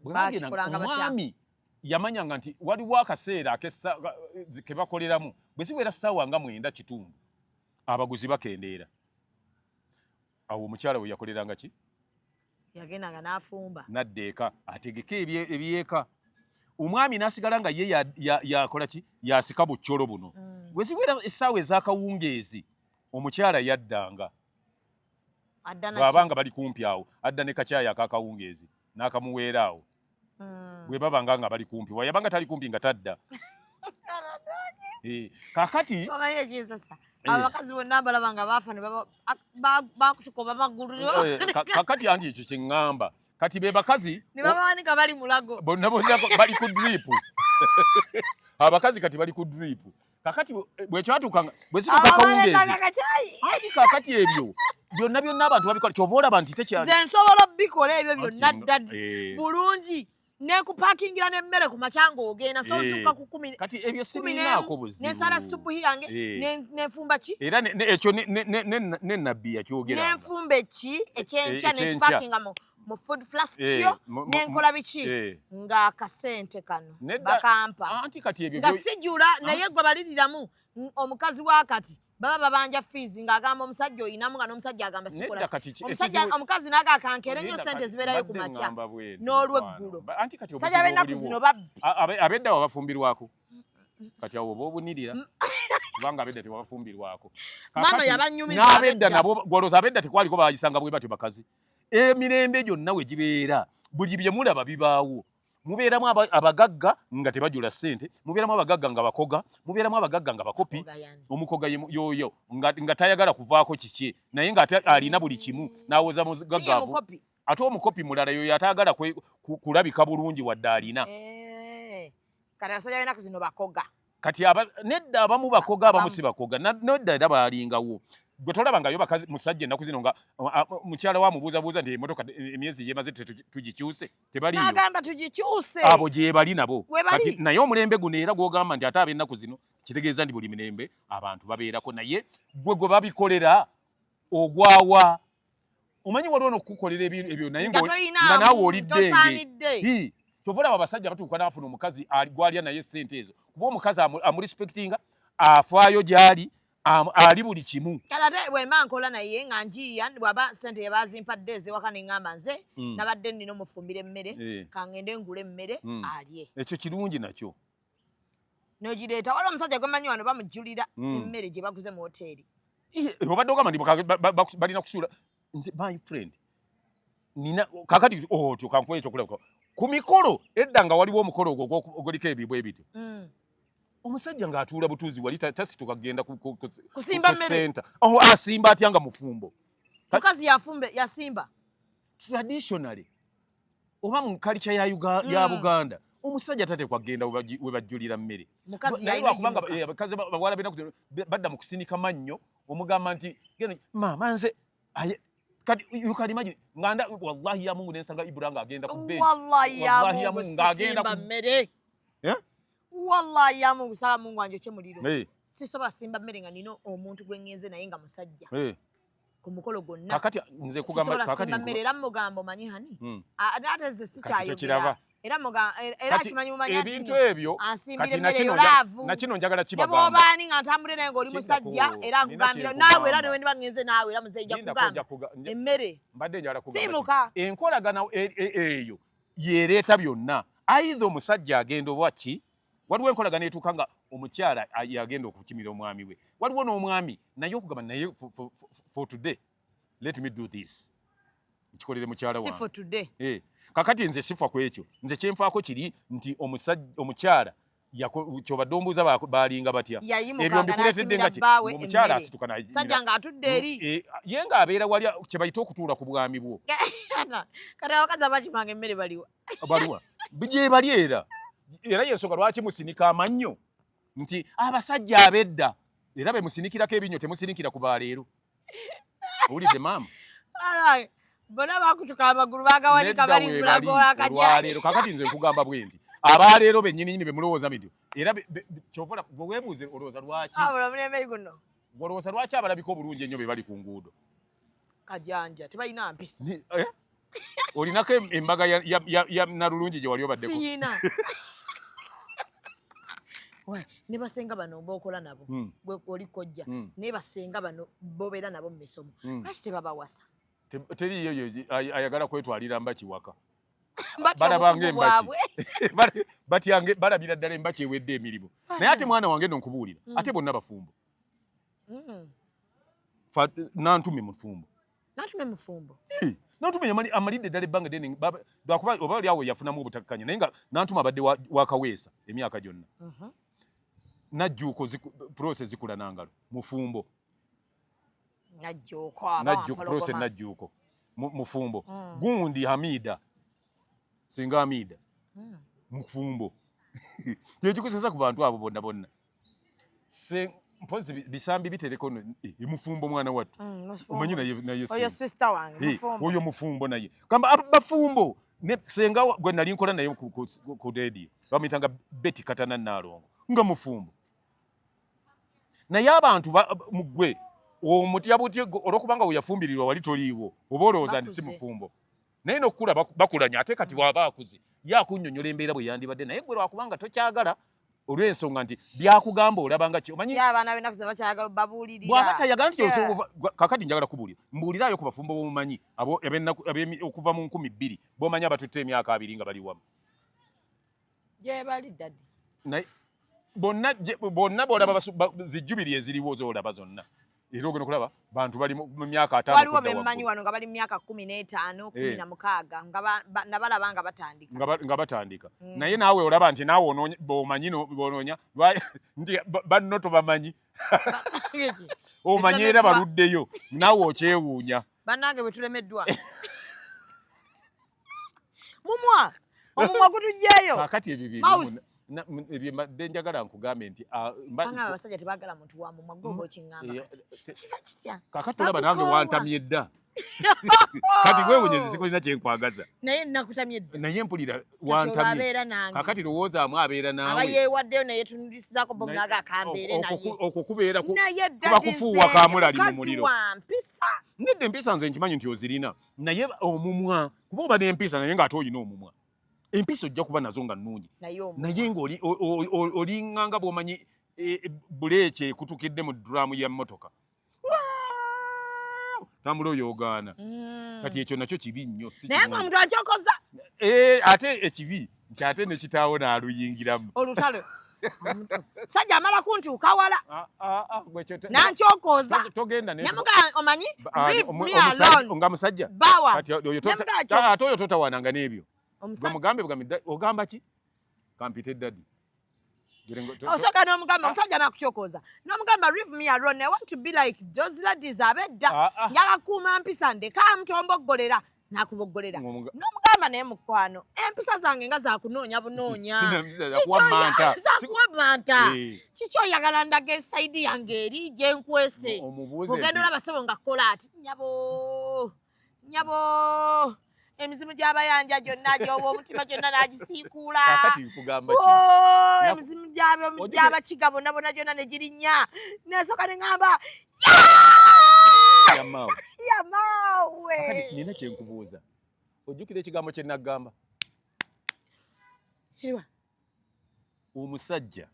omwami yamanyanga nti waliwo akaseera ke bakoleramu bwe ziwera ssaawa nga 9:00 abaguzi bakendeera awo omukyala we yakoleranga ki yagendanga n'afumba nadda eka ategeke ebyeka omwami n'asigala nga ye yakola ki yasika bucolo buno bwe ziwera essaawa ez'akawungeezi omukyala yaddanga bw'abanga bali kumpi awo adda ne kacyayi ak'akawungeezi n'akamuweera awo bwe babanga nga bali kumpi wayabanga tali kumpi nga tadda kaakati omanyi ekisasa abakazi bonna balaba nga baafa ne bakutukoba magulu kaakati anti ekyo kye ŋŋamba kati be bakazi ne babawanika bali mulago bonna bali ku dripu abakazi kati bali ku dripu kaakati bwekyatuukanga bwe zituuka kawungeezi anti kaakati ebyo byonna abantu babikola kyova olaba nti tekyali nze nsobola bikola ebyo byonna ddaddi bulungi nekupakingira n'emmere ku makyanga ogenda sozuka ku 10 kati ebyo sibinaako buzibu nesala supu yange nenfumba ki era ekyo nenabbi yakyogera nenfumba ki ekyenkya nekipakinga mu food flask kyo nenkola biki nga akasente kano bakampa anti kati ebyo nga sijula naye gwe baliriramu omukazi wakati baba babanja fees ng'agamba omusajja oyinamu nga n'omusajja agamba sikola omukazi naga akankere nnyo sente zibeerayo ku makya n'olweggulo sajja b'ennaku zino babbi abedda wabafumbirwako kati awo oba obunirira kubanga abedda tewabafumbirwako maama yabanyumiza n'abedda nabo gwolooza abedda tekwaliko bayisanga bwe batyo bakazi emirembe gyonna we gibeera buli bye mulaba bibaawo mubeeramu abagagga nga tebajula ssente mubeeramu abagagga nga bakoga mubeeramu abagagga nga bakopi omukoga yoyo nga tayagala kuvaako kiki naye ng'ate alina buli kimu n'awoza mugaggaavu ate omukopi mulala yoyo atayagala kulabika bulungi wadde alina kati abasajja b'ennaku zino bakoga kati nedda abamu bakoga abamu si bakoga nedda era baalingawo gwe tolaba nga yo bakazi musajja ennaku zino nga mukyala wa mubuuzabuuza nti emmotoka emyezi gyemaze tugikyuse tebaliyo n'agamba tugikyuse abo gye bali nabo kati naye omulembe guno era gw'ogamba nti ate ab'ennaku zino kitegeeza nti buli mirembe abantu babeerako naye gwe babikolera ogwawa omanyi waliwo n'okukolera ebyo naye nga naawe oliddenge kyova olaba abasajja batuuka n'afuna omukazi gwalya naye ssente ezo kuba omukazi amurespektinga afaayo gy'ali ali buli kimu kale ate bwemba nkola naye nga njiya bwaba ssente yebazimpadde ezewaka neŋŋamba nze nabadde nnina omufumbira emmere kangende ngula emmere alye ekyo kirungi nakyo nogireeta waliwo omusajja gwemanyi wano bamujjulira emmere gye baguze mu hoteeri obadde ogamba nti balina kusuula nze my friend nina kakati otyo kankuwa ekyo kulaba ku mikolo edda nga waliwo omukolo ogwo oguliko ebibwa ebityo omusajja ng'atuula butuuzi wali tasituka kugenda kusimba mmere asimba atya nga mufumbo mukazi yasimba traditionally oba mu kalica ya Buganda omusajja tatekwa kugenda we bajjulira mmere kubanga abakazi bawala bena badda mu kusinika mannyo omugamba nti maama nze kati you can imagine nganda wallahi ya Mungu nensanga Ibrahim agenda ku bench wallahi ya Mungu ngagenda ku mmere wallahi ya Mungu sala Mungu wanje kyemuliro sisoba simba mmere nga nino omuntu gwe ngenze naye nga musajja ku mukolo gonna kakati nze kugamba kakati mmere era mugambo manyi hani ate ze sikyayogera era kimanyi mumanya ebintu ebyo kati nakino njagala kibagamba nebobani nga ntambulire naye ng'oli musajja era nkugambira naawe era newe niba ngenze naawe era muzeija kugamba emmere mbadde njagala kugamba simuka enkolagana eyo yereeta byonna aidha omusajja agenda oba ki waliwo enkolagana etuuka nga omukyala yagenda okukimira omwami we waliwo n'omwami naye okugamba naye for today let me do this nkikolere mukyala wange kakati nze sifa ku ekyo nze kyenfaako kiri nti omukyala kyobadde ombuuza balinga batya ebyo mbikuleetedde nga ki omukyala asituka sajja ng'atudde eri ye ng'abeera wali kye bayita okutuula ku bwami bwo kati abakazi abakimanga emmere baliwa gye bali era yensonga lwaki musinika amannyo nti abasajja ab'edda era be musinikirako ebinnyo temusinikira ku baleero owulidde maama bona bakutuka amagulu bagawanika bali mulagola akajaleero kakati nze nkugamba bwe nti abaleero bennyininyini be mulowooza bityo era kyovola bwe weebuuze olowooza lwaki omulembe guno olowooza lwaki abalabika obulungi ennyo be bali ku nguudo kajanja tebalina mpisa olinako embaga ya nalulungi gye wali obaddeko siyina ne basenga bano bokola nabo bwe oli kojja ne basenga bano bobeera nabo mu misomo lwaki tebabawasa teriyo ayagala kwetwalira mbakiwaka balabira ddala embaki ewedde emirimu naye ate mwana wange no nkubuulira ate bonna bafumbo nantume mufumbo nantume amalidde ddala ebbanga ddene lwakuba oba oli awo yafunamu obutakkanya naye nga nantuma abadde wakaweesa emyaka gyonna najjuuko prose zikula nangalo mufumbo prose najjuuko mufumbo gundi Hamida singa Hamida mufumbo kyekikosesa ku bantu abo bonna bonna mpozi bisambi bitereko mufumbo mwana wattu omanyi naye oyo sister wange oyo mufumbo naye kamba bafumbo ne senga gwe nali nkola naye ku radio bamitanga Betty Katana Nalongo nga mufumbo naye abantu mugwe omutya buti olwokubanga weyafumbirirwa wali toliiwo oba olowooza nti si mufumbo naye nokukula bakulanya ate kati bw'aba akuze yakunnyonnyola embeera bwe yandibadde naye gwe lwakubanga tokyagala olw'ensonga nti byakugamba olabanga ki omanyi abaana b'ennaku ze bakyagala babuulirira bw'aba tayagala nti kakati njagala kubuulira mbuuliraayo ku bafumbo b'omumanyi okuva mu 2000 b'omanyi abatutte emyaka 2 nga bali wamu gye bali ddadi bonna b'olaba zijjubiri eziriwo z'olaba zonna era ogenda okulaba bantu bali mu myaka 5 waliwo bemmanyi wano nga bali mu myaka 15 16 nabalaba nga batandika naye naawe olaba nti naawe b'omanyi b'onoonya nti banno tobamanyi omanyi era baluddeyo naawe okyewuunya bannange bwe tulemeddwa omumwa gutuggyeyo kakati ebyo mbadde njagala nkugambe nti abasajja tebaagala muntu wa mumwa gwe okiŋŋamba kiba kitya kakati olaba nange wantamye dda kati gwewunyezi sikulina kyenkwagaza naye nakutamye dda naye mpulira wantamye kakati lowoozaamu abeera naawe abayeewaddeyo naye tunulisizaako bomunaga akambeere naye okwo kubeera naye kuba kufuuwa kamulali mu muliro wampisa nedde empisa nze nkimanyi nti ozirina naye omumwa kuba oba n'empisa naye ng'ate olina omumwa empisa ojja kuba nazo nga nnungi naye ng'olinganga bw'omanyi buleeki ekutukidde mu dduraamu ya mmotoka tambula oyoogaana kati ekyo nakyo kibi nnyo naye nga omuntu akyokoza ate ekibi nti ate ne kitaawo n'aluyingiramu olutalo sajja amala kuntuuka wala nankyokoza namuga omanyi nga musajja bawa ate oyo totawaananga n'ebyo mugambe ogamba ki kampita eddadi osoka n'omugamba omusajja nakukyokoza n'omugamba leave me alone I want to be like those ladies abedda njaga kuuma mpisa ndeka mutomboggolera nakuboggolera n'omugamba naye mukwano empisa zange nga zakunoonya bunoonya zakuwamanta kiki oyagala ndaga esaidi yange eri gyenkwese ogenda olaba sebo nga kukola ati nyabo emizimu gy'abayanja gyonna gy'oba omutima gyonna n'agisiikuula. Kakati nkugamba kino. Emizimu gy'abakiga bonna bonna gyonna ne girinnya. N'esooka ne ŋŋamba Yamaawe. yamaawe. Kakati nina kye nkubuuza. Ojjukira ekigambo kye naggamba? Kiriwa? Omusajja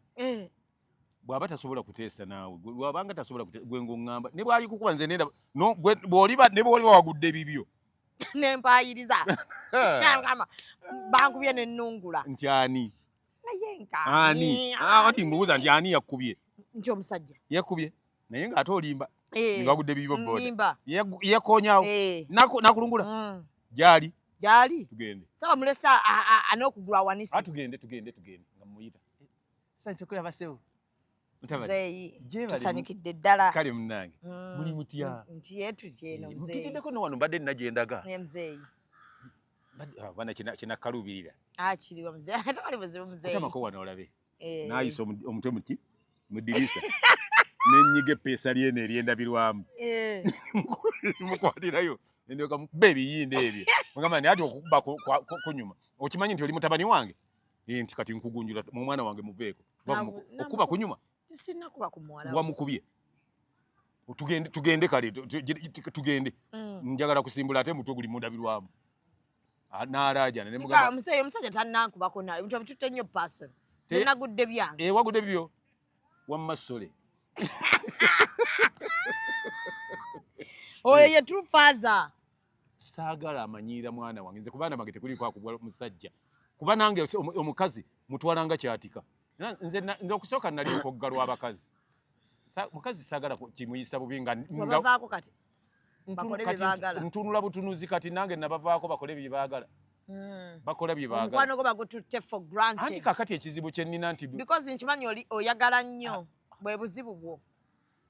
bw'aba tasobola kuteesa naawe, bw'abanga tasobola kuteesa gwe ng'oŋŋamba ne bw'ali kukuba nze nenda bw'oliba wagudde bibyo n'empaayiriza bankubye n'ennungula nti ani naye ani ati mbuuza nti ani yakkubye nti omusajja yakkubye naye ng'ate olimba nga wagudde bibyo boda yekoonyaawo nakulungula gyali tugende saba mulesa an'okugula awanisi tugende nga muyita sanyise kulaba sewo muzeeyi tusanyukidde ddala kale munnange muli mutya nti yetutyeno muzeeyi mpitiddeko no wano mbadde nagyendaga ne muzeeyi bana kinakalubirira kiriwa muzeeyi ate wali buzibu muzeeyi atamako wano olabe naayisa omutwe muki mu ddirisa n'ennyiga eppeesa lyeno eryendabirwamu mukwatirayo ndyoka mukuba ebiyinde ebyo mugamba nti ati okukuba kunyuma okimanyi nti oli mutabani wange nti kati nkugunjula mu mwana wange muveeko okuba kunyuma sinakuba ku muwala wamukubye tugende kale tugende njagala kusimbula ate mutwe guli mundabirwamu n'alaajana ne mugamba omusajja tannakubako naye bitutte nnyo person zinagudde byange wagudde bibyo wammasole oyo ye true father saagala amanyiira mwana wange nze kubaana bange tekuliko akubwa musajja kuba nange omukazi mutwalanga kyatika nze okusooka nali nkogga lw'abakazi mukazi saagala kimuyisa bubi ngabavaako kati bakole bye baagala ntunula butunuzi kati nange nabavaako bakole bye baagala bakola bye baagala omukwano gwo bagututte for granted anti kakati ekizibu kye nnina nti because nkimanyi oyagala nnyo bwe buzibu bwo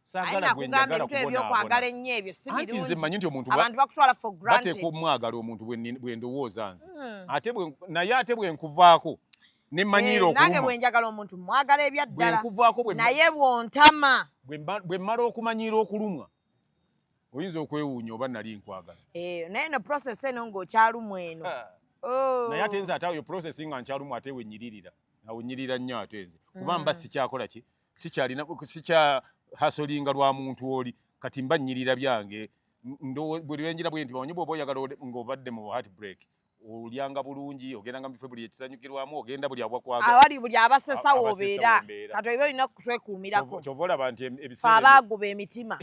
saagala gwe njagala kubona ennyo ebyo si birungi. Anti nze mmanyi nti omuntu abantu bakutwala for granted bateeka omwagala omuntu bwe ndowooza nze naye ate bwe nkuvaako ne mmanyiira okuluma nange bwe njagala omuntu mwagala ebyaddala nkuvaako naye bw'ontama bwe mmala okumanyiira okulumwa oyinza okwewuunya oba nali nkwagala naye no process eno ng'okyalumwa eno naye ate nze ate ayo process nga nkyalumwa ate wenyiririra awenyirira nnyo ate nze kuba mba sikyakola ki sikya hasolinga lwa muntu oli kati mba nnyirira byange buli wenjira bwe nti bamanyi bw'oba oyagala ng'obadde mu heartbreak olyanga bulungi ogendanga mu bifo buli ekisanyukirwamu ogenda buli abwakwagala awali buli abasesa w'obeera kati oba olina twekuumirako kyova olaba nti ebiseera abaaguba emitima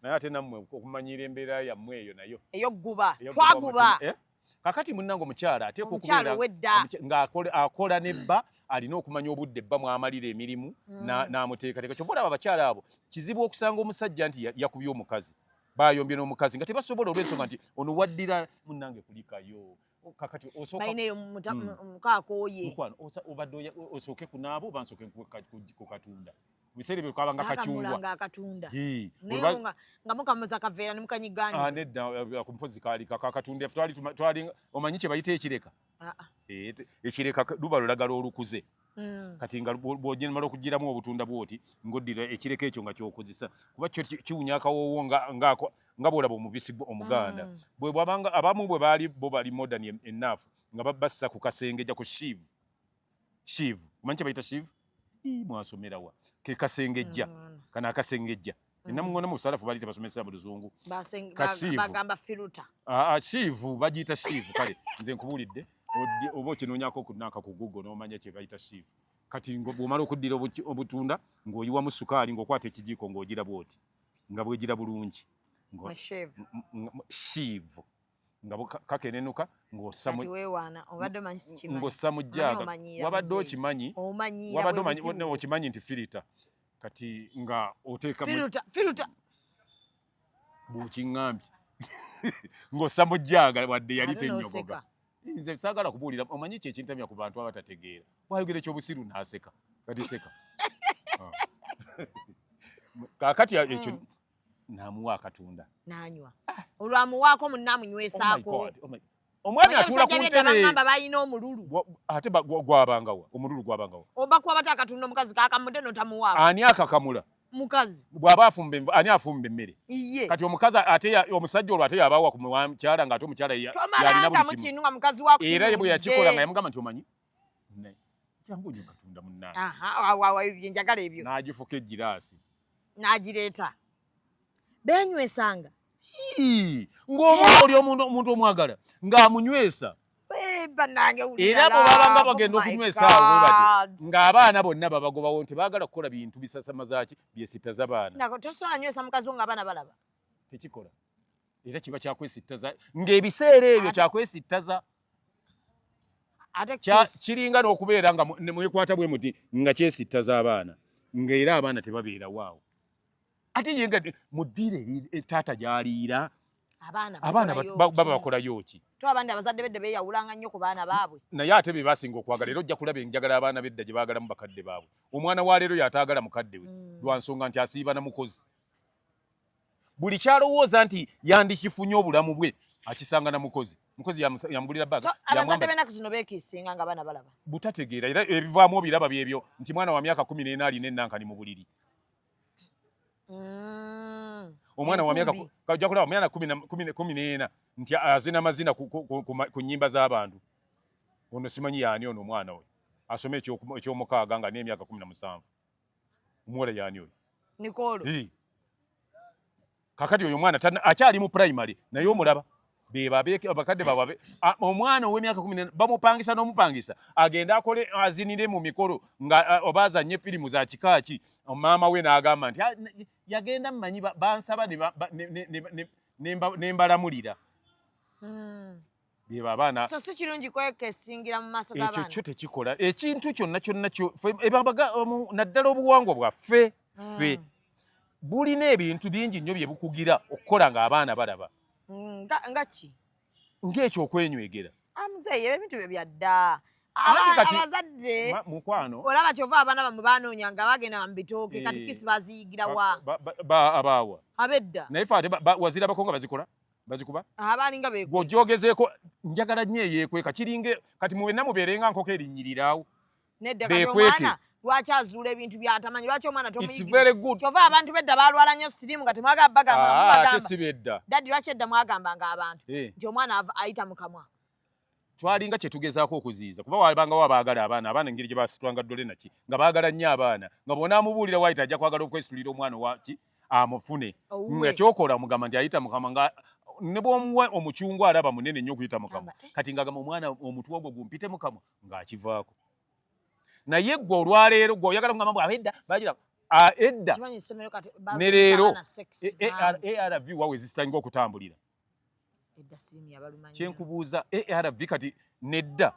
naye ate nammwe okumanyiira embeera yammwe eyo nayo ey'okuguba twaguba kakati munnange omukyala ateeka okubeera ng'akola nebba alina okumanya obudde ebba mwamalira emirimu n'amuteekateeka kyova olaba abakyala abo kizibu okusanga omusajja nti yakubye omukazi bayombye n'omukazi nga tebasobola olw'ensonga nti ono waddira munnange kulikayo kakati balinaeyo mukaakoye obadde osooke kunaaba oba nsooke ku katunda biseera ebyo kwabanga kacungwa nga mukamuza akaveera ne mukanyiganya nedda ku mpozi kaali kakatunda twali omanyi kye bayita ekireka ekireka luba lulagala olukuze kati nga bw'omala okugiramu obutunda bwoti ng'oddira ekireka ekyo nga kyokozesa kuba kyo kiwunya akawoowo nga bw'olaba omubisi omuganda abamu bwe baali bo bali modern enough nga bassa ku kasengejja ku shivu omanyi kye bayita shivu mwasomerawa ke kasengejja kana akasengejja ennamuŋŋona mu busalafu baali tebasomesa mu luzungu bagamba firuta shivu bagiyita shivu kale nze nkubuulidde oba okinoonyako kunaka ku Google n'omanya kye bayita shivu kati bw'omala okuddira obutunda ng'oyiwamu sukaali ng'okwata ekijiiko ng'ogira bwoti nga bwegira bulungi shivu nga kakenenuka ng'ossa mu jjaaga wabadde okimanyi okimanyi nti firita kati nga oteeka firuta bw'okiŋŋambye ng'ossa mu jjaaga wadde yali tennyogoga nze saagala kubuulira omanyi kye kintamya ku bantu abatategeera wayogera ekyobusiru n'aseka kati seka kaakati ekyo naamuwa akatunda n'anywa olwamuwaako munnaamunywesaako omwami atuula ku ntebe balina omululu ate gwabangawa omululu gwabangawa oba kuba bata akatunda omukazi kakamudde n'otamuwaako ani akakamula mukazi bw'aba afumba ani afumba emmere iye kati omukazi ate omusajja olwo ate yabawa ku mukyala ng'ate omukyala yalina tomalanga buli kimu mukintu nga mukazi wa era ye bwe yakikola nga yamugamba nti omanyi jangu nyo katunda munnaye njagala ebyo n'agifuka egiraasi n'agireeta benywesanga ng'omwoli omuntu omwagala ng'amunywesa bannange era bwe babanga bagenda okunywesa awo bwe bati ng'abaana bonna babagobawo nti baagala kukola bintu bisasamazaaki byesittaza baana tosobola nywesa mukazi wo ng'abaana balaba tekikola era kiba kyakwesittaza ng'ebiseera ebyo kyakwesittaza kiringa n'okubeera nga mwekwata bwe muti nga kyesittaza abaana ng'era abaana tebabeerawo awo ate yenga muddiire taata gy'aliira abaana baba bakolayo ki abandi abazadde bedda beeyawulanga nnyo ku baana baabwe naye ate be basinga okwagala era ojja kulaba enjagala abaana bedda gye baagalamu bakadde baabwe omwana wa leero y'ataagala mukadde we lwa nsonga nti asiiba na mukozi buli kyalowooza nti yandikifunye obulamu bwe akisanga na mukozi yamugulira baaga abazadde b'ennaku zino beekiisinga nga baana balaba butategeera era ebivaamu obiraba byebyo nti mwana wa myaka 14 alina ennankani mu buliri omwana wa myaka kajja kulaba mwana 14 nti azina mazina ku nnyimba z'abantu ono simanyi yaani ono omwana we asome ekyomukaaga nga n'emyaka 17 omuwala yaani oyo Nikolo kakati oyo omwana akyali mu primary naye omulaba abakadde baabwe omwana ow'emyaka 14 bamupangisa n'omupangisa agenda akole azinire mu mikolo nga oba azanye firimu za kikaaki maama we n'agamba nti yagenda mmanyi bansaba ne mbalamulira beba abaana so si kirungi kwekesingira mu maaso g'abaana ekyo kyo tekikola ekintu kyonna naddala obuwangwa bwaffe ffe bulina ebintu bingi nnyo bye bukugira okukola ng'abaana balaba nga ki ng'ekyokwenywegera amuzeeyi ebintu bye byadda abazadde mukwano olaba kyova abaana bamwe baanoonya nga bagenda mu bitooke kati kisi baziyigira wa abaawa abedda naye fe ate wazirabako nga bazikuba abaalinga gwojogezeeko njagala nnyo eyeekweka kiringa kati mubenna mubeerenga nkoko erinnyirirawo nedda kati omwana lwaki azuula ebintu byatamanyi lwaki omwana tomuyigira kyova abantu bedda balwala nnyo sirimu nga temwagala bagamba si bedda daddi lwaki edda mwagambanga abantu nti omwana ayita mu kamwa twalinga kye tugezaako okuziyiza kuba wabangawo abaagala abaana engeri gye basitwanga ddole naki nga baagala nnyo abaana nga bonaamubuulira waayita ajja kwagala okwesitulira omwana waki amufune nga kyokola mugamba nti ayita mukama nga ne bw'omuwa omucungwa alaba munene nnyo okuyita mukama kati ngagamba omwana omutwe ogwo gumpite mukama ng'akivaako naye gwe olwaleero gwe oyagala kugamba mbw abedda bagira edda ne leero ARV wawe zisitanga okutambulira kyenkubuuza ARV kati nedda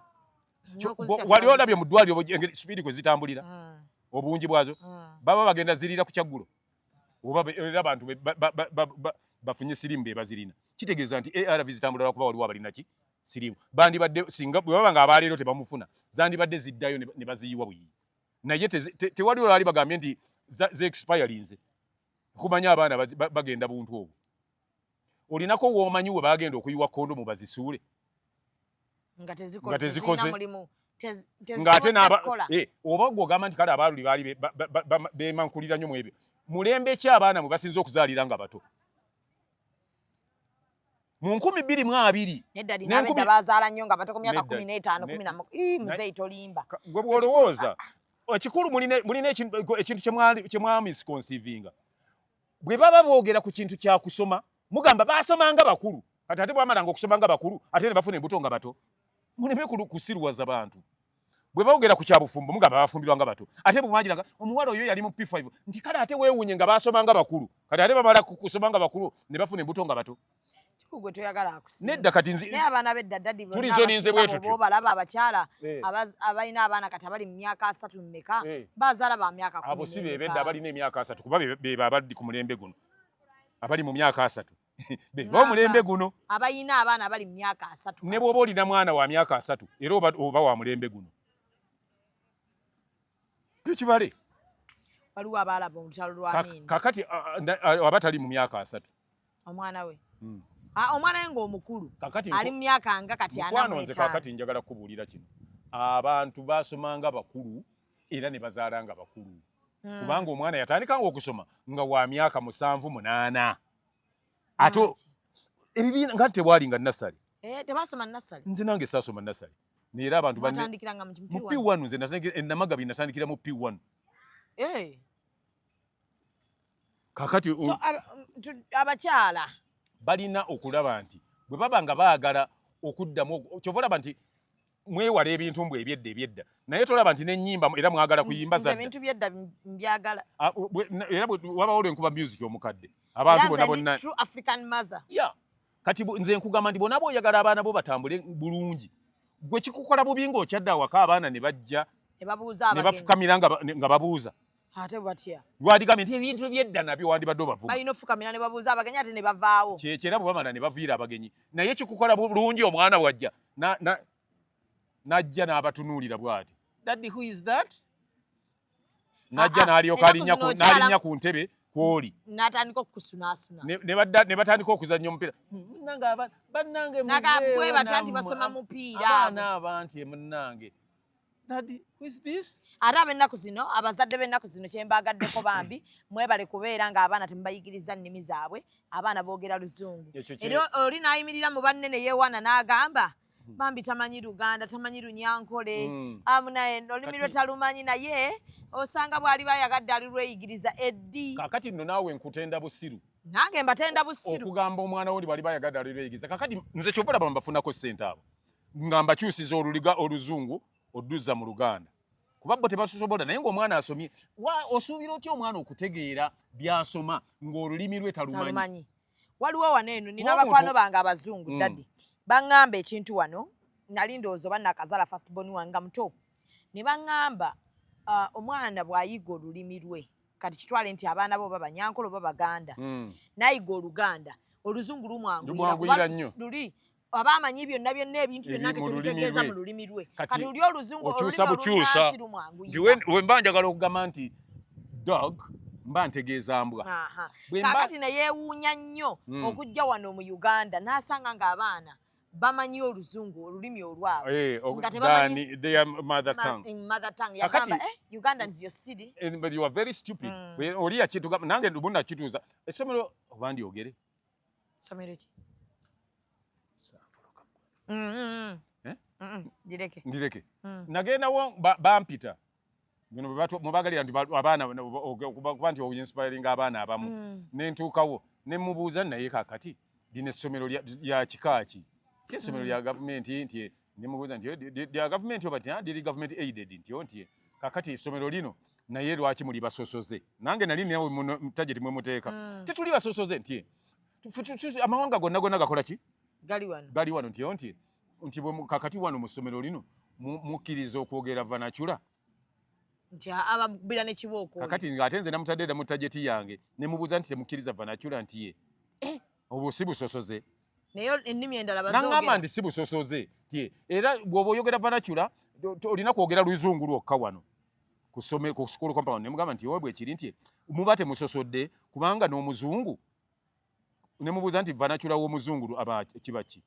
wali olabye mu ddwaliro sipiidi kwe zitambulira obungi bwazo baba bagenda ziriira ku kyaggulo oba era abantu bafunye sirimu be bazirina kitegeeza nti ARV zitambulira kuba waliwo abalina ki sirimu bandibadde singa bwe baba nga abaleero tebamufuna zandibadde ziddayo ne baziyiwa bwiyi naye tewali olwali bagambye nti ze-expirinze kumanya abaana bagenda buntu obwo olinako w'omanyi we bagenda okuyiwa kondomu bazisuule nga tezikoze ng'ate oba gw'ogamba nti kale abaaluli baali beemankulira nnyo mu ebyo mulembe ki abaana mwe basinza okuzaalira nga bato mu 2020 neddadi n'abedda bazaala nnyo nga bato ku myaka 15 11 muzeeyi tolimba gwe bw'olowooza ekikulu mulina ekintu kye mwamisconsivinga bwe baba boogera ku kintu kya kusoma mugamba basomanga bakulu kati ate bwamalanga okusoma nga bakulu ate ne bafuna embuto nga bato muleme kusiruwaza bantu bwe boogera ku kyabufumbo mugamba bafumbirwa nga bato ate bwe mwagiranga omuwala oyo yali mu P5 nti kale ate weewunye nga basoma nga bakulu kati ate bamala kusoma nga bakulu ne bafuna embuto nga bato gwe toyagala akusinga nedda kati naye abaana bedda ddadi tulizoninze bwe tutyo balaba abakyala abalina abaana kati abali mu myaka 3 mmeka bazaala ba myaka 10 abo si bebedda abalina emyaka 3 kuba beba abaddi ku mulembe guno abali mu myaka 3 beba omulembe guno abayina abaana abali mu myaka 3 ne bw'oba olina mwana wa myaka 3 era oba wa mulembe guno kibale waliwo abaalaba olutalo lwa nini kakati abatali mu myaka 3 omwana we omwana we ng'omukulu ali mu myaka nga kati nze kakati njagala kubuulira kino abantu basomanga bakulu era ne bazaala nga bakulu kubanga omwana yatandikanga okusoma nga wa myaka 7-8 ate ebibiina nga tebwali nga nasale tebasoma nasale nze nange saasoma nasale neera abantu batandikiranga mu mu P1 nze natandikira Namagabi natandikira mu P1 kakati abakyala balina okulaba nti bwe baba nga baagala okuddamu kyova olaba nti mwewala ebintu mbwe ebyedda naye tolaba nti n'ennyimba era mwagala kuyimba zadda ebintu byedda mbyagala era wabawo lwenkuba music omukadde abantu bona bonna true African mother kati nze nkugamba nti bona booyagala abaana bo batambule bulungi gwe kikukola bubi ng'okyadde awaka abaana ne bajja ne bafukamira nga babuuza ate batya lwadigambye nti ebintu byedda nabyo wandibadde obavuga balina ofukamira ne babuuza abagenyi ate ne bavaawo kyera bwe bamala ne baviira abagenyi naye kikukola bulungi omwana wajja najja n'abatunuulira bw'ati daddy who is that najja n'alyoka n'alinnya ku ntebe kwoli n'atandika okusunaasuna ne batandika okuzannya omupiira bannange bwe batya nti basoma mupiira abaana abanti munnange daddy who is this ate ab'ennaku zino abazadde b'ennaku zino kyembagaddeko bambi mwebale kubeera ng'abaana temubayigiriza nnimi zaabwe abaana boogera luzungu era oli n'ayimirira mu banne ne yeewaana n'agamba bambi tamanyi Luganda tamanyi Lunyankole naye olulimi lwe talumanyi naye osanga bw'ali bayagadde ali lweyigiriza eddi kakati nno naawe nkutenda busiru nange mbatenda busiru okugamba omwana wo bali bayagadde ali lweyigiriza kakati nze kyova laba mbafunako ssente abo nga mbakyusiza oluzungu odduza mu Luganda kuba bo tebasusobola naye ng'omwana asomye osuubira otya omwana okutegeera by'asoma ng'olulimi lwe talumanyi waliwo wano eno nina bakwano bange abazungu daddi baŋŋamba ekintu wano nali ndowooza oba nakazala firstborn wange muto ne baŋŋamba omwana bw'ayiga olulimi lwe kati kitwale nti abaana bo baba Nyankole oba Baganda n'ayiga Oluganda oluzungu lumwanguyira nnyo luli aba amanyi byonna ebintu byonna kyemutegeeza mu lulimi lwe kati luli oluzungu olulimi lumwanguyira we mba njagala okugamba nti dog mba ntegeeza mbwa kakati ne yeewuunya nnyo okujja wano mu Uganda n'asanga ng'abaana bamanyi oluzungu olulimi olwabwe nga tebamanyi their mother tongue yagamba Uganda is your city but you are very stupid oli yakituga nange ndubuna kituuza essomero oba ndyogere somero ki ndireke nagendawo bampita bino mubagalira nti abaana kuba nti oinspiring abaana abamu nentuukawo nemubuuza naye kakati lino essomero lya kikaaki essomero lya gavumenti nti nemubuuza nti lya gavumenti oba liri government aided nti kakati essomero lino naye lwaki muli basosoze nange nali nawe mutajeti mwe muteeka tetuli basosoze nti amawanga gonna gakola ki gali wano nti kakati wano mu ssomero lino mukkiriza okwogera vanachula nti ababira nekibooko kakati ng'ate nze namutadde da mutajeti yange nemubuuza nti temukkiriza vanachula nti ye obwo si busosoze naye ennimi endala naŋŋamba nti si busosoze nti era bw'oba oyogera vanachula olina kwogera luzungu lwokka wano ku school compound nemugamba nti bwe kiri nti muba temusosodde kubanga n'omuzungu nemubuuza nti vanachula w'omuzungu aba kiba ki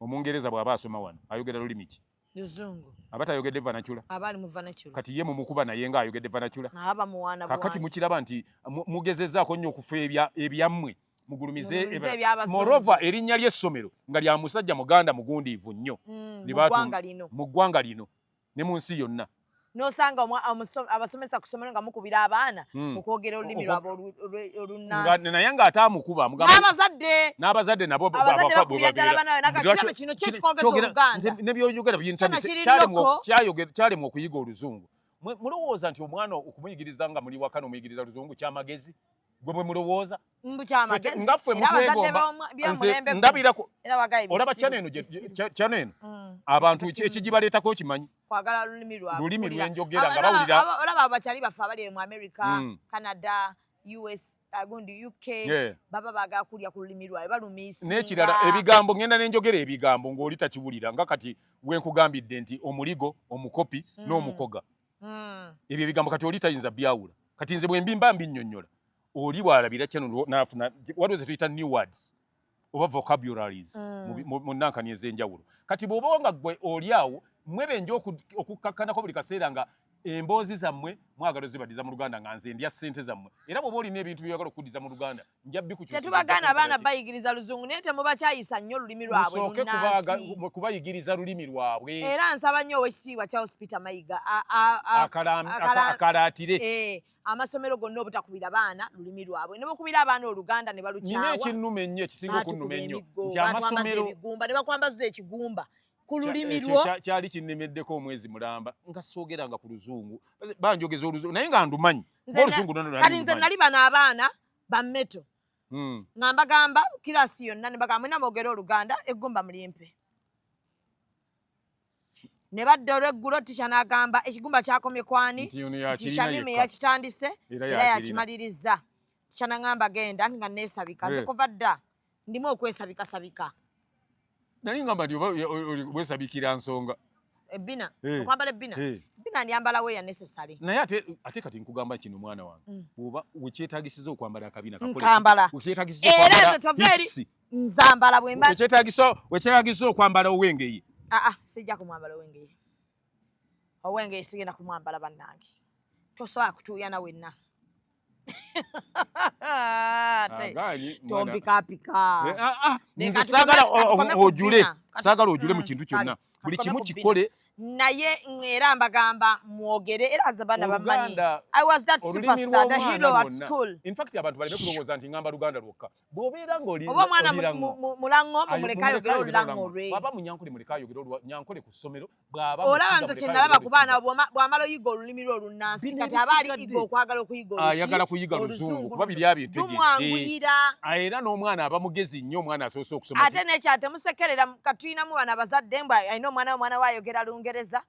omungereza bw'aba asoma wano ayogera lulimi ki luzungu aba tayogedde vanachula abali mu vanachula kati ye mumukuba naye ng'ayogedde vanachula aba muwana kakati mukiraba nti mugezezzaako nnyo okufa ebyammwe mugulumize morova erinnya ly'essomero nga lya musajja muganda mugundiivu nnyo mu ggwanga lino ne mu nsi yonna n'osanga abasomesa ku ssomero nga mukubira abaana okwogera olulimi lwabwe olunnansi naye ng'ate amukuba n'abazadde nabo kino kyekikwogeza Oluganda ne byoyogera kyalemwa okuyiga oluzungu mulowooza nti omwana okumuyigiriza nga muli waka n'omuyigiriza luzungu kyamagezi gwe mwe mulowooza ngaffe ndabirako olaba kyano eno abantu ekigibaleetako kimanyi kwagala lulimi lwenjogera nga bawulira olaba abakyali baffe abali mu America Canada US gundi UK baba baagala kulya ku lulimi lwabe balumiisinga n'ekirala ebigambo ngenda nenjogera ebigambo ng'oli takiwulira nga kati wenkugambidde nti omuligo omukopi n'omukoga ebyo ebigambo kati oli tayinza byawula kati nze bwe mbimba mbinnyonnyola oli bw'alabira kyano n'afuna waliwo ze tuyita new words oba vocabularies mu nnankani ez'enjawulo kati bw'oba nga gwe oli awo mwebenja okukkakkanako buli kaseera nga emboozi zammwe mwagala zibadiza mu Luganda nga nze ndya ssente zammwe era bw'oba olina ebintu byagala okuddiza mu Luganda nja bikukyusa tetubagaana abaana bayigiriza luzungu naye temubakyayisa nnyo olulimi lwabwe musooke munnansi kubayigiriza lulimi lwabwe era nsaba nnyo owekitiibwa Charles Peter Mayiga akalaatire amasomero gonna obutakubira baana lulimi lwabwe ne bakubira abaana Oluganda ne nina balukyawa ekinnuma ennyo ekisinga okunnuma ennyo nti amasomero ebigumba ne bakwambaza ekigumba ku lulimi lwo kyali kinnemeddeko omwezi mulamba nga soogeranga ku luzungu banjogeza oluzungu naye nga ndumanyi oluzungu kati nze nali bano abaana bammeto nga mbagamba kirasi yonna ne bagamba mwena mwogera Oluganda eggumba mulimpe ne badda olweggulo tisha n'agamba ekigumba kyakomye kwani tisha mimi yakitandise era yakimaliriza tisha n'agamba genda nga neesabika nze kuva dda ndimu okwesabikasabika nali ngamba nti weesabikira nsonga ebbina okwambala ebbina ebbina ndyambala weya necessary naye ate kati nkugamba kino mwana wange oba wekyetagisiza okwambala akabina nkambala era nze toveeri nzambala bwemba wekyetagisiza okwambala owengeye sijja kumwambala owengeye owengeye sigenda kumwambala bannange tosobola kutuuyana wenna tompikapika nze saagala ojule mu kintu kyonna buli kimu kikole naye era mbagamba mwogere era ze baana bamanyi I was that superstar the hero at school in fact abantu baleme kulowooza nti ngamba Luganda lwokka bw'obeera ng'oli oba omwana mulang'ombo muleka ayogera olulang'o lwe bw'aba munyankole muleka ayogera nyankole ku ssomero bw'aba olaba nze kye nalaba ku baana bw'amala oyiga olulimi lwe olunnansi kati aba aliyiga okwagala okuyiga ayagala kuyiga luzungu kuba biri abintu lumwanguyira era n'omwana aba mugezi nnyo omwana asoose okusoma ate nekya temusekerera katuyinamu bano abazadde mbu alina omwana we ayogera Lungereza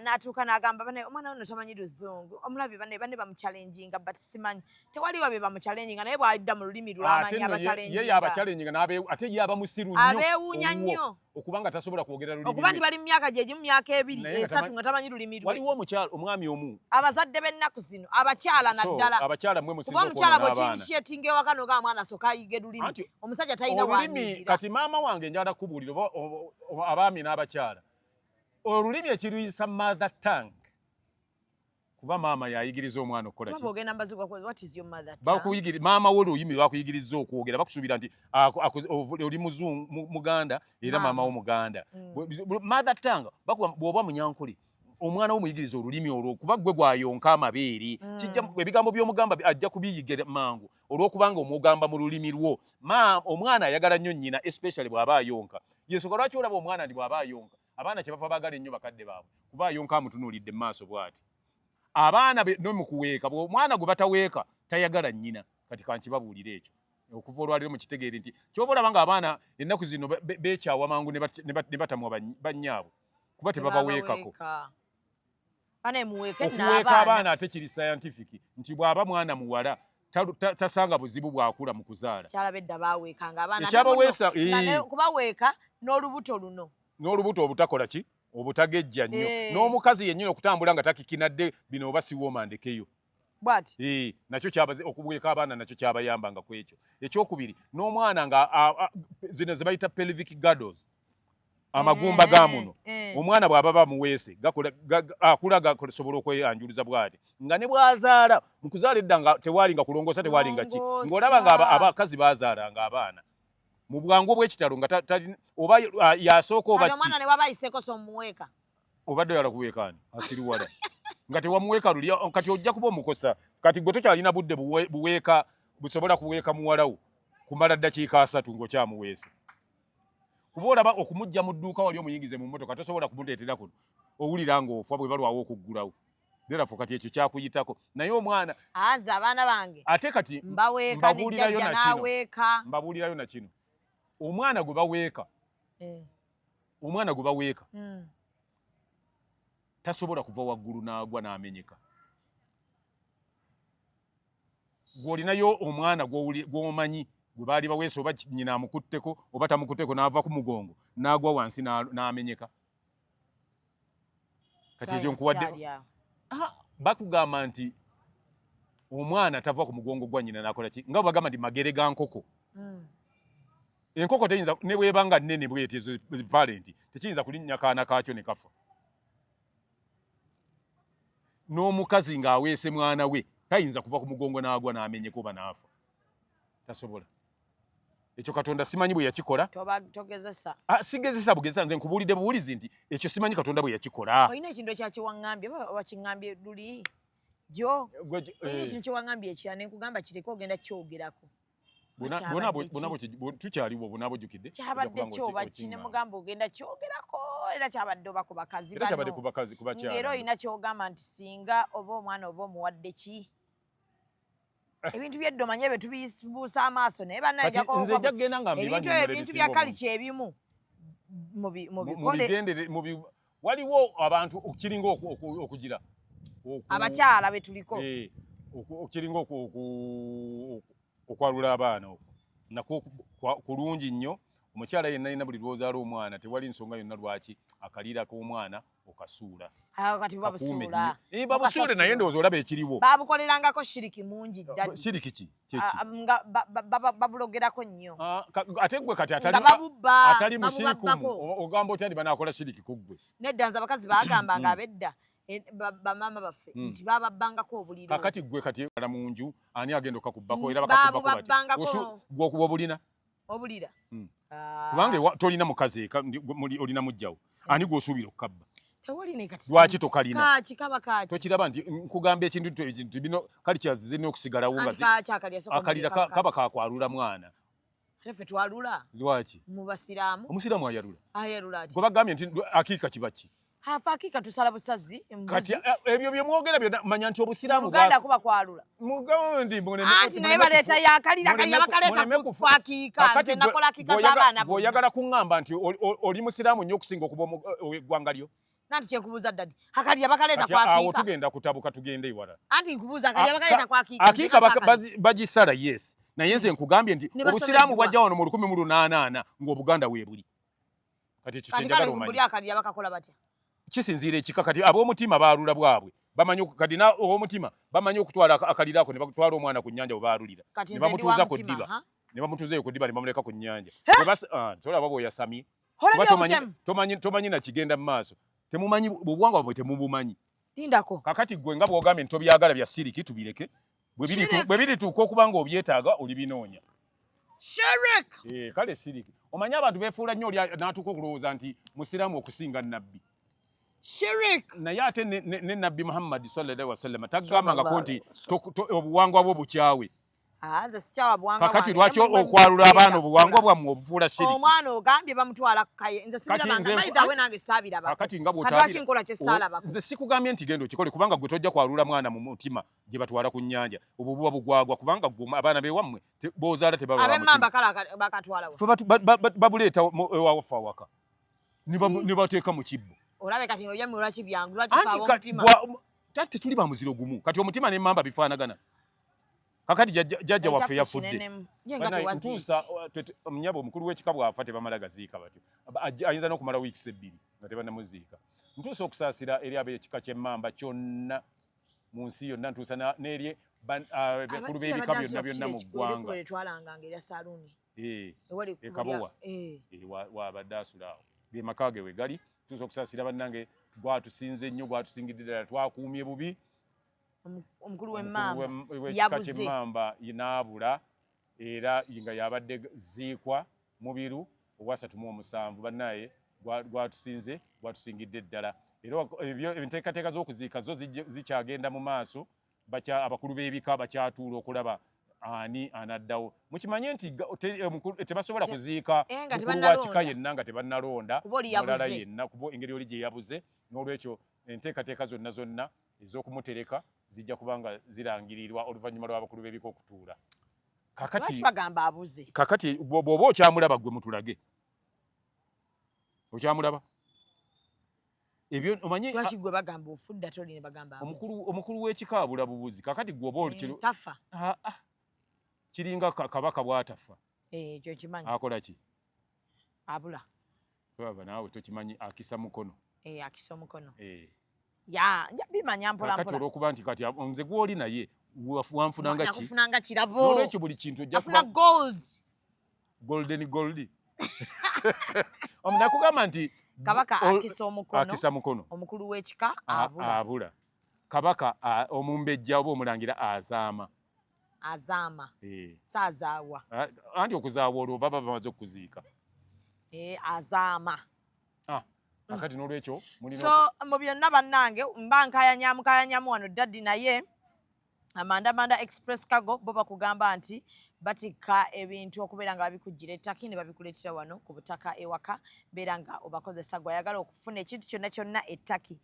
n'atuuka n'agamba omwana ono tamanyi luzungu omulabi bane bamuchallenginga but simanyi tewaliwo be bamuchallenginga naye bw'adda mu lulimi lw'amanyi abachallenginga ate ye aba musiru nnyo abeewuunya nnyo okubanga tasobola kwogera lulimi okuba nti bali mu myaka gye gimu myaka 2 3 nga tamanyi lulimi lwe waliwo omwami omu abazadde b'ennaku zino abakyala naddala kuba omukyala bw'okiinisyetinga ewaka noga mwana asooka ayige lulimi omusajja talina wanyigira kati maama wange njagala kubuulira abaami n'abakyala olulimi ekiruyisa mother tongue kuba maama yayigiriza omwana okukola maama wo oluyimi lwakuyigiriza okwogera bakusuubira nti oli muganda era maama wo muganda mother tongue bw'oba munyankole omwana wo muyigiriza olulimi olwo kuba gwe gwayonka amabeere ebigambo by'omugamba ajja kubiyiga mangu olw'okubanga omugamba mu lulimi lwo omwana ayagala nnyo nnyina especially bw'aba ayonka yensonga lwaki olaba omwana nti bw'aba ayonka abaana kye bava baagala ennyo bakadde baabwe kuba ayonka amutunuulidde mu maaso bw'ati abaana no mu kuweeka omwana gwe bataweeka tayagala nnyina kati kankibabuulira ekyo okuva olwaliro mukitegeere nti kyova olaba nga abaana ennaku zino beekyawa mangu ne batamwa bannyaabwe kuba tebabaweekako okuweeka abaana ate kiri scientific nti bw'aba mwana muwala tasanga buzibu bw'akula mu kuzaala ekyabaweesa kubaweeka n'olubuto luno n'olubuto obutakola ki obutagejja nnyo n'omukazi yennyini okutambula nga takikinadde bino oba siwoomandekeyo nakyo okuweeka abaana nakyo kyabayambanga ku ekyo ekyokubiri n'omwana nga zino ze bayita pelvic girdles amagumba ga muno omwana bw'aba bamuweese akula gasobola okweyanjuluza bw'ati nga ne bw'azaala mu kuzaala edda nga tewali nga kulongoosa tewali nga ki ng'olaba nga abakazi baazaalanga abaana mu bwangu obw'ekitalo nga oba yasooka oba omwana ne waba ayiseeko somuweeka obadde oyala kuweekaani asiriwala nga tewamuweeka luli kati ojja kuba omukosa kati gwe tokyalina budde buweeka busobola kuweeka muwalawo kumala ddakiika 3 ng'okyamuweese kuba olaba okumujja mu dduuka wali omuyingize mu mmotoka tosobola kumuleetera kuno owulira ng'ofa bwe balwawo okuggulawo therefore kati ekyo kyakuyitako naye omwana nze abaana bange ate kati mbabuulirayo na kino omwana gwe baweeka tasobola kuva waggulu n'agwa n'amenyeka gw'olinayo omwana gw'omanyi gwe baali baweese oba nnyina amukutteko oba tamukutteko n'ava ku mugongo n'agwa wansi n'amenyeka kati ekyo nkuwadde bakugamba nti omwana tava ku mugongo gwa nnyina n'akola ki nga bagamba nti magere ga nkoko enkoko teyinza ne bwebanga nnene bweti ezo parenti tekiyinza kulinnya kaana kaakyo ne kafa n'omukazi ng'aweese mwana we tayinza kuva ku mugongo n'agwa n'amenyeko oba n'afa tasobola ekyo Katonda simanyi bwe yakikola togezesa sigezesa bugezesa nze nkubuulidde buwulizi nti ekyo simanyi Katonda bwe yakikola olina ekintu ekyakiwaŋŋambye wakiŋŋambye luli jo olina ekintu kyewaŋŋambye ekira ne nkugamba kireke ogenda kyogerako tukyaliwo bonna bujjukidde kyabadde kyoba kine mugamba ogenda kyogerako era kyabadde oba ku bakazi era olina kyogamba nti singa oba omwana oba omuwadde ki ebintu byedda omanye bye tubibuusa amaaso naye bannaebintu bya kali kyebimu mubigendere waliwo abantu kiringa okugira abakyala be tuliko kiringa okwalula abaana nakwo kulungi nnyo omukyala yenna yina buli lwooza ali omwana tewali nsonga yonna lwaki akalira k'omwana okasuula kati babusuula babusuule naye ndowooza olaba ekiriwo babukolerangako shiriki mungi ddala shiriki ki babulogerako nnyo ate gwe kati babubba atali mushirikumu ogamba otya ndi banaakola shiriki ku ggwe nedda nze abakazi bagambanga abedda bamaama baffe nti bababbangako obuliro kakati gwe kati ala mu nju ani agenda okakubbako era bakakubbako gwe okuba obulina obulira kubanga tolina mukazi eka olina mujjawo ani gwosuubira okukabba kati lwaki tokalina kaba tokiraba nti nkugamba ekintu bino kali kyazizina okusigalawo nga akalira kaba kakwalula mwana ffe twalula lwaki mubasiraamu omusiraamu ayalula ati gwe bagambye nti akiika kibaki hafa akika tusala busazi kati ebyo bye mwogera byonna manya nti obusiraamu Uganda kuba kwalula anti naye baleeta yakalira kalya bakaleeta ku akika nze nakola akika z'abaana bw'oyagala kuŋŋamba nti oli musiraamu nnyo okusinga okuba eggwanga lyo nanti kyekubuuza ddadi akalya bakaleeta ku akika awo tugenda kutabuka tugende ewala anti nkubuuza akalya bakaleeta ku akika akika bagisala yes naye nze nkugambye nti obusiraamu bwajja wano mu 1880 ng'obuganda weebuli kati ekyo kyenjagala omanyi akalya bakakola batya kisinziira ekika kati ab'omutima baalula bwabwe bamanyi kati ab'omutima bamanyi okutwala akalirako ne batwala omwana ku nnyanja we baalulira ne bamutuuza ku ddiba ne bamutuuzeeyo ku ddiba ne bamuleka ku nnyanja tolaba bw'oyasamye tomanyi nakigenda mu maaso temumanyi obuwangwa bwe temubumanyi lindako kakati gwe nga bw'ogambye nti tobyagala bya siriki tubireke bwe birituuka okuba nga obyetaaga olibinoonya kale siriki omanyi abantu beefuula nnyo oli n'atuuka okulowooza nti musiraamu okusinga nnabbi naye ate ne nabbi Muhammad sallallahu alaihi wasallam tagambangako nti obuwangwa bwo bukyawe kakati lwaki okwalula abaana obuwangwa bwammwe obufuula shiriki omwana ogambye bamutwala kaye nze sibirabanga nange saabiraba kakati nga bw'otabira nze sikugambye nti genda okikole kubanga gwe tojja kwalula mwana mu mutima gye batwala ku nnyanja obwo buba bugwagwa kubanga abaana beewammwe b'ozaala ab'emmamba kale bakatwalawo babuleeta ewawafe awaka ne bateeka mu kibbo olabe kati obyamwe lwaki byangu lwaki faabo omutima tate tuli ba muziro gumu kati omutima n'emmamba bifaanagana kakati jjajja waffe yafudde ntuusa omunyabo omukulu w'ekika bwafa tebamala gaziika batyo ayinza n'okumala wiikis 2 nga tebannamuziika ntuusa okusaasira eri ab'ekika ky'emmamba kyonna mu nsi yonna ntuusa n'eri bakulu b'ebika byonna mu ggwanga ekabowa wabadde asula awo ge maka ge we gali tuza okusaasira bannange gwatusinze nnyo gwatusingidde ddala twakuumye bubi omukulu w'emmamba yabuze ky'emmamba n'abula era nga yabadde ziikwa mubiru obwa 37 bannaye gwatusingidde ddala era enteekateeka z'okuziika zo zikyagenda mu maaso abakulu b'ebika bakyatuula okulaba ani anaddawo mukimanye nti tebasobola kuziika mukulu wa kika yenna nga tebannalonda mulala yenna kuba engeri oli gye yabuze n'olwekyo enteekateeka zonna ez'okumutereka zijja kubanga zirangirirwa oluvannyuma lw'abakulu b'ebika okutuula kakati bw'oba okyamulaba gwe mutulage okyamulaba ebyo omanyi omukulu w'ekika abula bubuzi kakati gwe oba tafa kiringa kabaka bw'atafa ekyo kimanyi akola ki abula baba naawe tokimanyi akisa mukono akisa omukono bimanya mpola kati olw'okuba nti kati nze gw'oli naye wanfunanga ki nakufunanga kirabo n'olwekyo buli kintu ojja kuba golden gold nakugamba nti kabaka akisa mukono omukulu w'ekika abula kabaka omumbejja oba omulangira azaama. Azaama. Eh. Saazaawa. Anti okuzaawa olwo baba bamaze okukuziika. Azaama. Akati n'olwekyo mulina So mu byonna bannange mba nkayanyamu wano Daddy naye Amanda Express Cargo bo bakugamba nti batika ebintu okubeera nga babikujjira ettaka ne babikuleetera wano ku butaka ewaka beera nga obakozesa gwayagala okufuna ekintu kyonna ettaki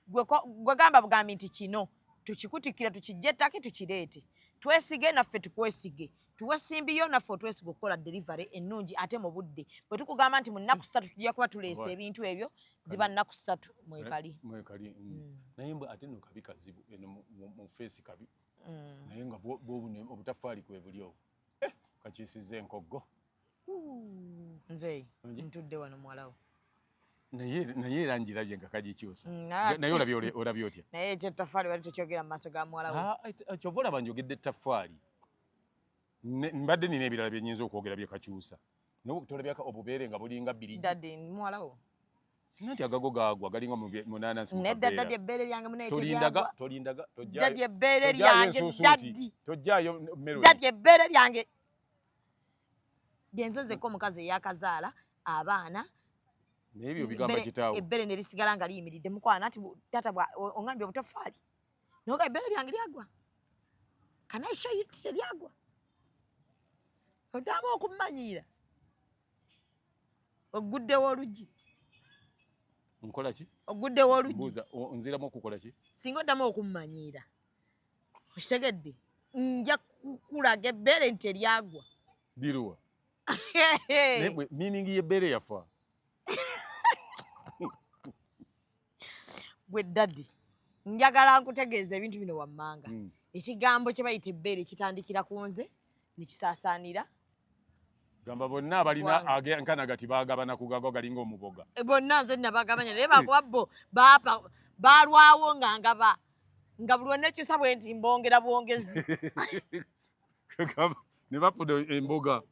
gwe gamba bugambi nti kino tukikutikira tukijja ettaki tukireete twesige naffe tukwesige tuwe simbiyo naffe otwesige okukola delivery ennungi ate mu budde bwe tukugamba nti mu nnaku 3 tujja kuba tuleese ebintu ebyo ziba nnaku 3 mwekali naye mbwe ate no kabi kazibu mu feesi kabi naye nga obutafaali kwe bulyo kakiisiza enkoggo nze ntudde wano muwalawo naye era ngirabye nga kagikyusa naye olabye otya naye ekyettafaali wali tekyogera mu maaso ga muwalawo kyova olaba njogedde ettafaali mbadde nina ebirala bye nnyinza okwogera bye kakyusa naye tolabyako obubeere nga bulinga bbiri Daddy muwalawo nti agago gaagwa galinga munanasi nedda Daddy ebbeere lyange tolindaga Daddy ebbeere lyange tojjaayo Daddy ebbeere lyange genzezeko omukazi eyakazaala abaana naye ebyo bigamba kitaawo ebbere ne lisigala nga liyimiridde mukwana nti tata ongambye obutafaali noga ebbere lyange lyagwa can I show you teryagwa oddamu okummanyiira oguddewo oluggi nkola ki oguddewo oluggi buuza nziramu okukola ki singa oddamu okummanyiira okitegedde nja kukulaga ebbere nti eryagwa liruwa meaning y'ebbeere yafa gwe Daddy njagala nkutegeeza ebintu bino wammanga ekigambo kye bayita ebbeere kitandikira ku nze nekisaasaanira gamba bonna abalina nkanagati baagabana ku gago galinga omuboga bonna nze nabagabanya naye bakuba bo balwawo nga buli lwennekyusa bwe nti mbongera bwongezi ne bafuna emboga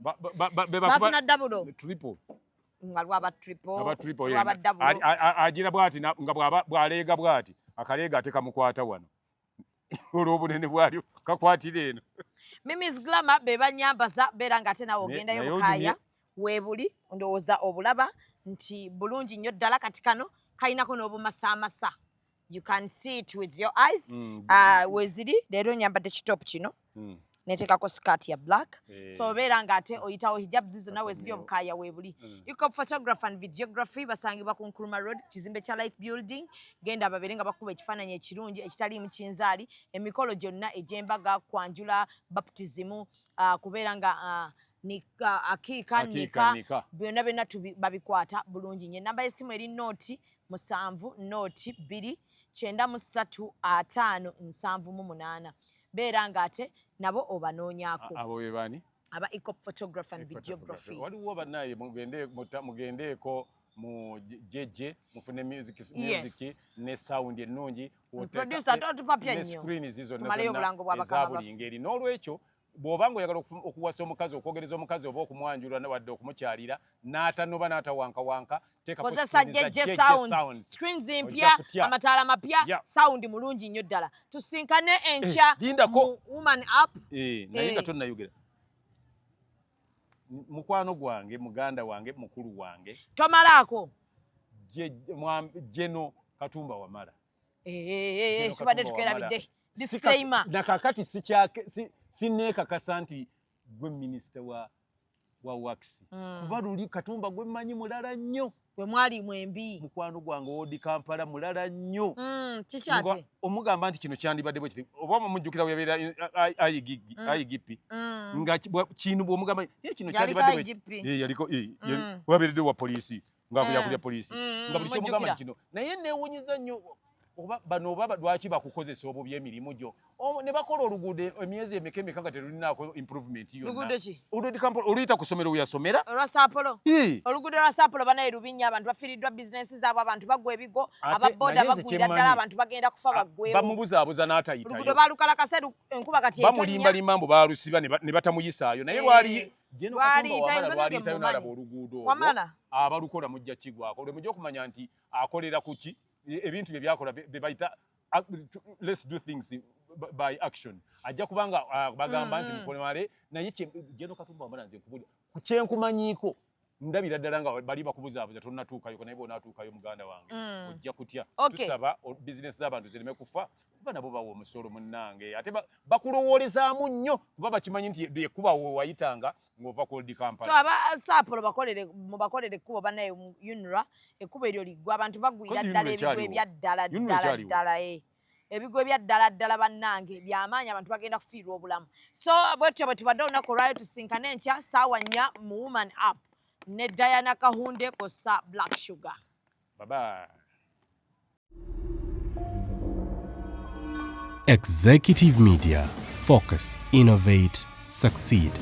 bafuna dabulo triple nga lwaba triple lwaba dabulo agira bwati nga bwaleega bwati akaleega ate kamukwata wano olw'obunene bwalyo kakwatira eno Mimi's Glamour be banyambaza beera nga ate nawe ogendayo bukaaya weebuli ndowooza obulaba nti bulungi nnyo ddala kati kano kalinako n'obumasaamasa you can see it with your eyes weziri leero nyambadde kitop kino neteekako skirt ya black so obeera nga ate oyitawo hijab zizona weziri obukaaya weebuli Ikop photography and videography basangibwa ku Nkrumah Road kizimbe kya Light Building genda babeere nga bakuba ekifaananyi ekirungi ekitaliimu kinzaali emikolo gyonna egy'embaga kwanjula baptism kubeera nga akiika nika byonna babikwata bulungi nnyo enamba y'essimu eri nooti 7 nooti 2 93 5 78 beera nga ate nabo obanoonyaako abo be bani aba Ikop photography and videography waliwo bannaye mugendeeko mu jeje mufune music ne sound ennungi producer totupapya nnyo screen zizo tumaleyo obulango bw'abakama ngeri n'olwekyo bw'obanga oyagala okuwasa omukazi okwogereza omukazi oba okumwanjula wadde okumukyalira n'atanoba n'atawankawanka kozesa jeje sounds screens mpya amataala mapya sound mulungi nnyo ddala tusinkane enkya woman up naye nga tonnayogera mukwano gwange muganda wange mukulu wange tomalaako Jeno Katumba Wamala kibadde tukerabidde disclaimer nakakati sinneekakasa nti gwe minisita wa wax kuba luli Katumba gwe mmanyi mulala nnyo gwe mwali mwembi mukwano gwange odi Kampala mulala nnyo kikyate omugamba nti kino kyandibadde bwe kiti oba mumujjukira bweyabeera ayigipi nga kino bw'omugamba kino kyandibadde yaliko wabeeredde wa poliisi ng'akuyakulya poliisi nga buli kyomugamba kino naye neewunyiza nnyo oba bano oba lwaki bakukozesa obubi emirimu gyo ne bakola oluguudo emyezi emeka nga terulinaako improvement yonna oluyita ku ssomero weyasomera olwa Saapolo oluguudo lwa Saapolo banaye lubinnya abantu bafiiriddwa bizinensi zaabwe abantu bagwa ebigo ababooda bagwira ddala abantu bagenda kufa baggwewo bamubuzaabuza n'atayitayo oluguudo baalukalakase enkuba kati bamulimbalimba mbu baalusiba ne batamuyisaayo naye lwaliyitayo n'alaba oluguudo olwo abalukola mujja kigwako olwo mujja okumanya nti akolera ku ki ebintu bye byakola be bayita let's do things by action. Ajja kubanga bagamba nti mukolemale naye General Katumba mbona nze kubuli ku kyenkumanyiko ndabira ddala nga bali bakubuzaabuza tonnatuukayo naye bonaatuukayo muganda wange ojja kutya tusaba business z'abantu zireme kufa kuba nabo bawa omusolo munnange ate bakulowoolezaamu nnyo kuba bakimanyi nti yekuba wayitanga ng'ova Cold Company. So aba Saapolo mubakolere ekkubo bannaye UNRA ekkubo eryo liggwa abantu bagwira ddala ebigwo ebyaddala ddala ebigwo ebyaddala ddala bannange byamaanyi abantu bagenda kufiirwa obulamu. So bwetyo bwe tubadde olunaku olwayo tusinkane enkya ssaawa 4 mu Woman Up ne Diana Kahunde kosa Black Sugar. Bye-bye. Executive Media. Focus, innovate, succeed.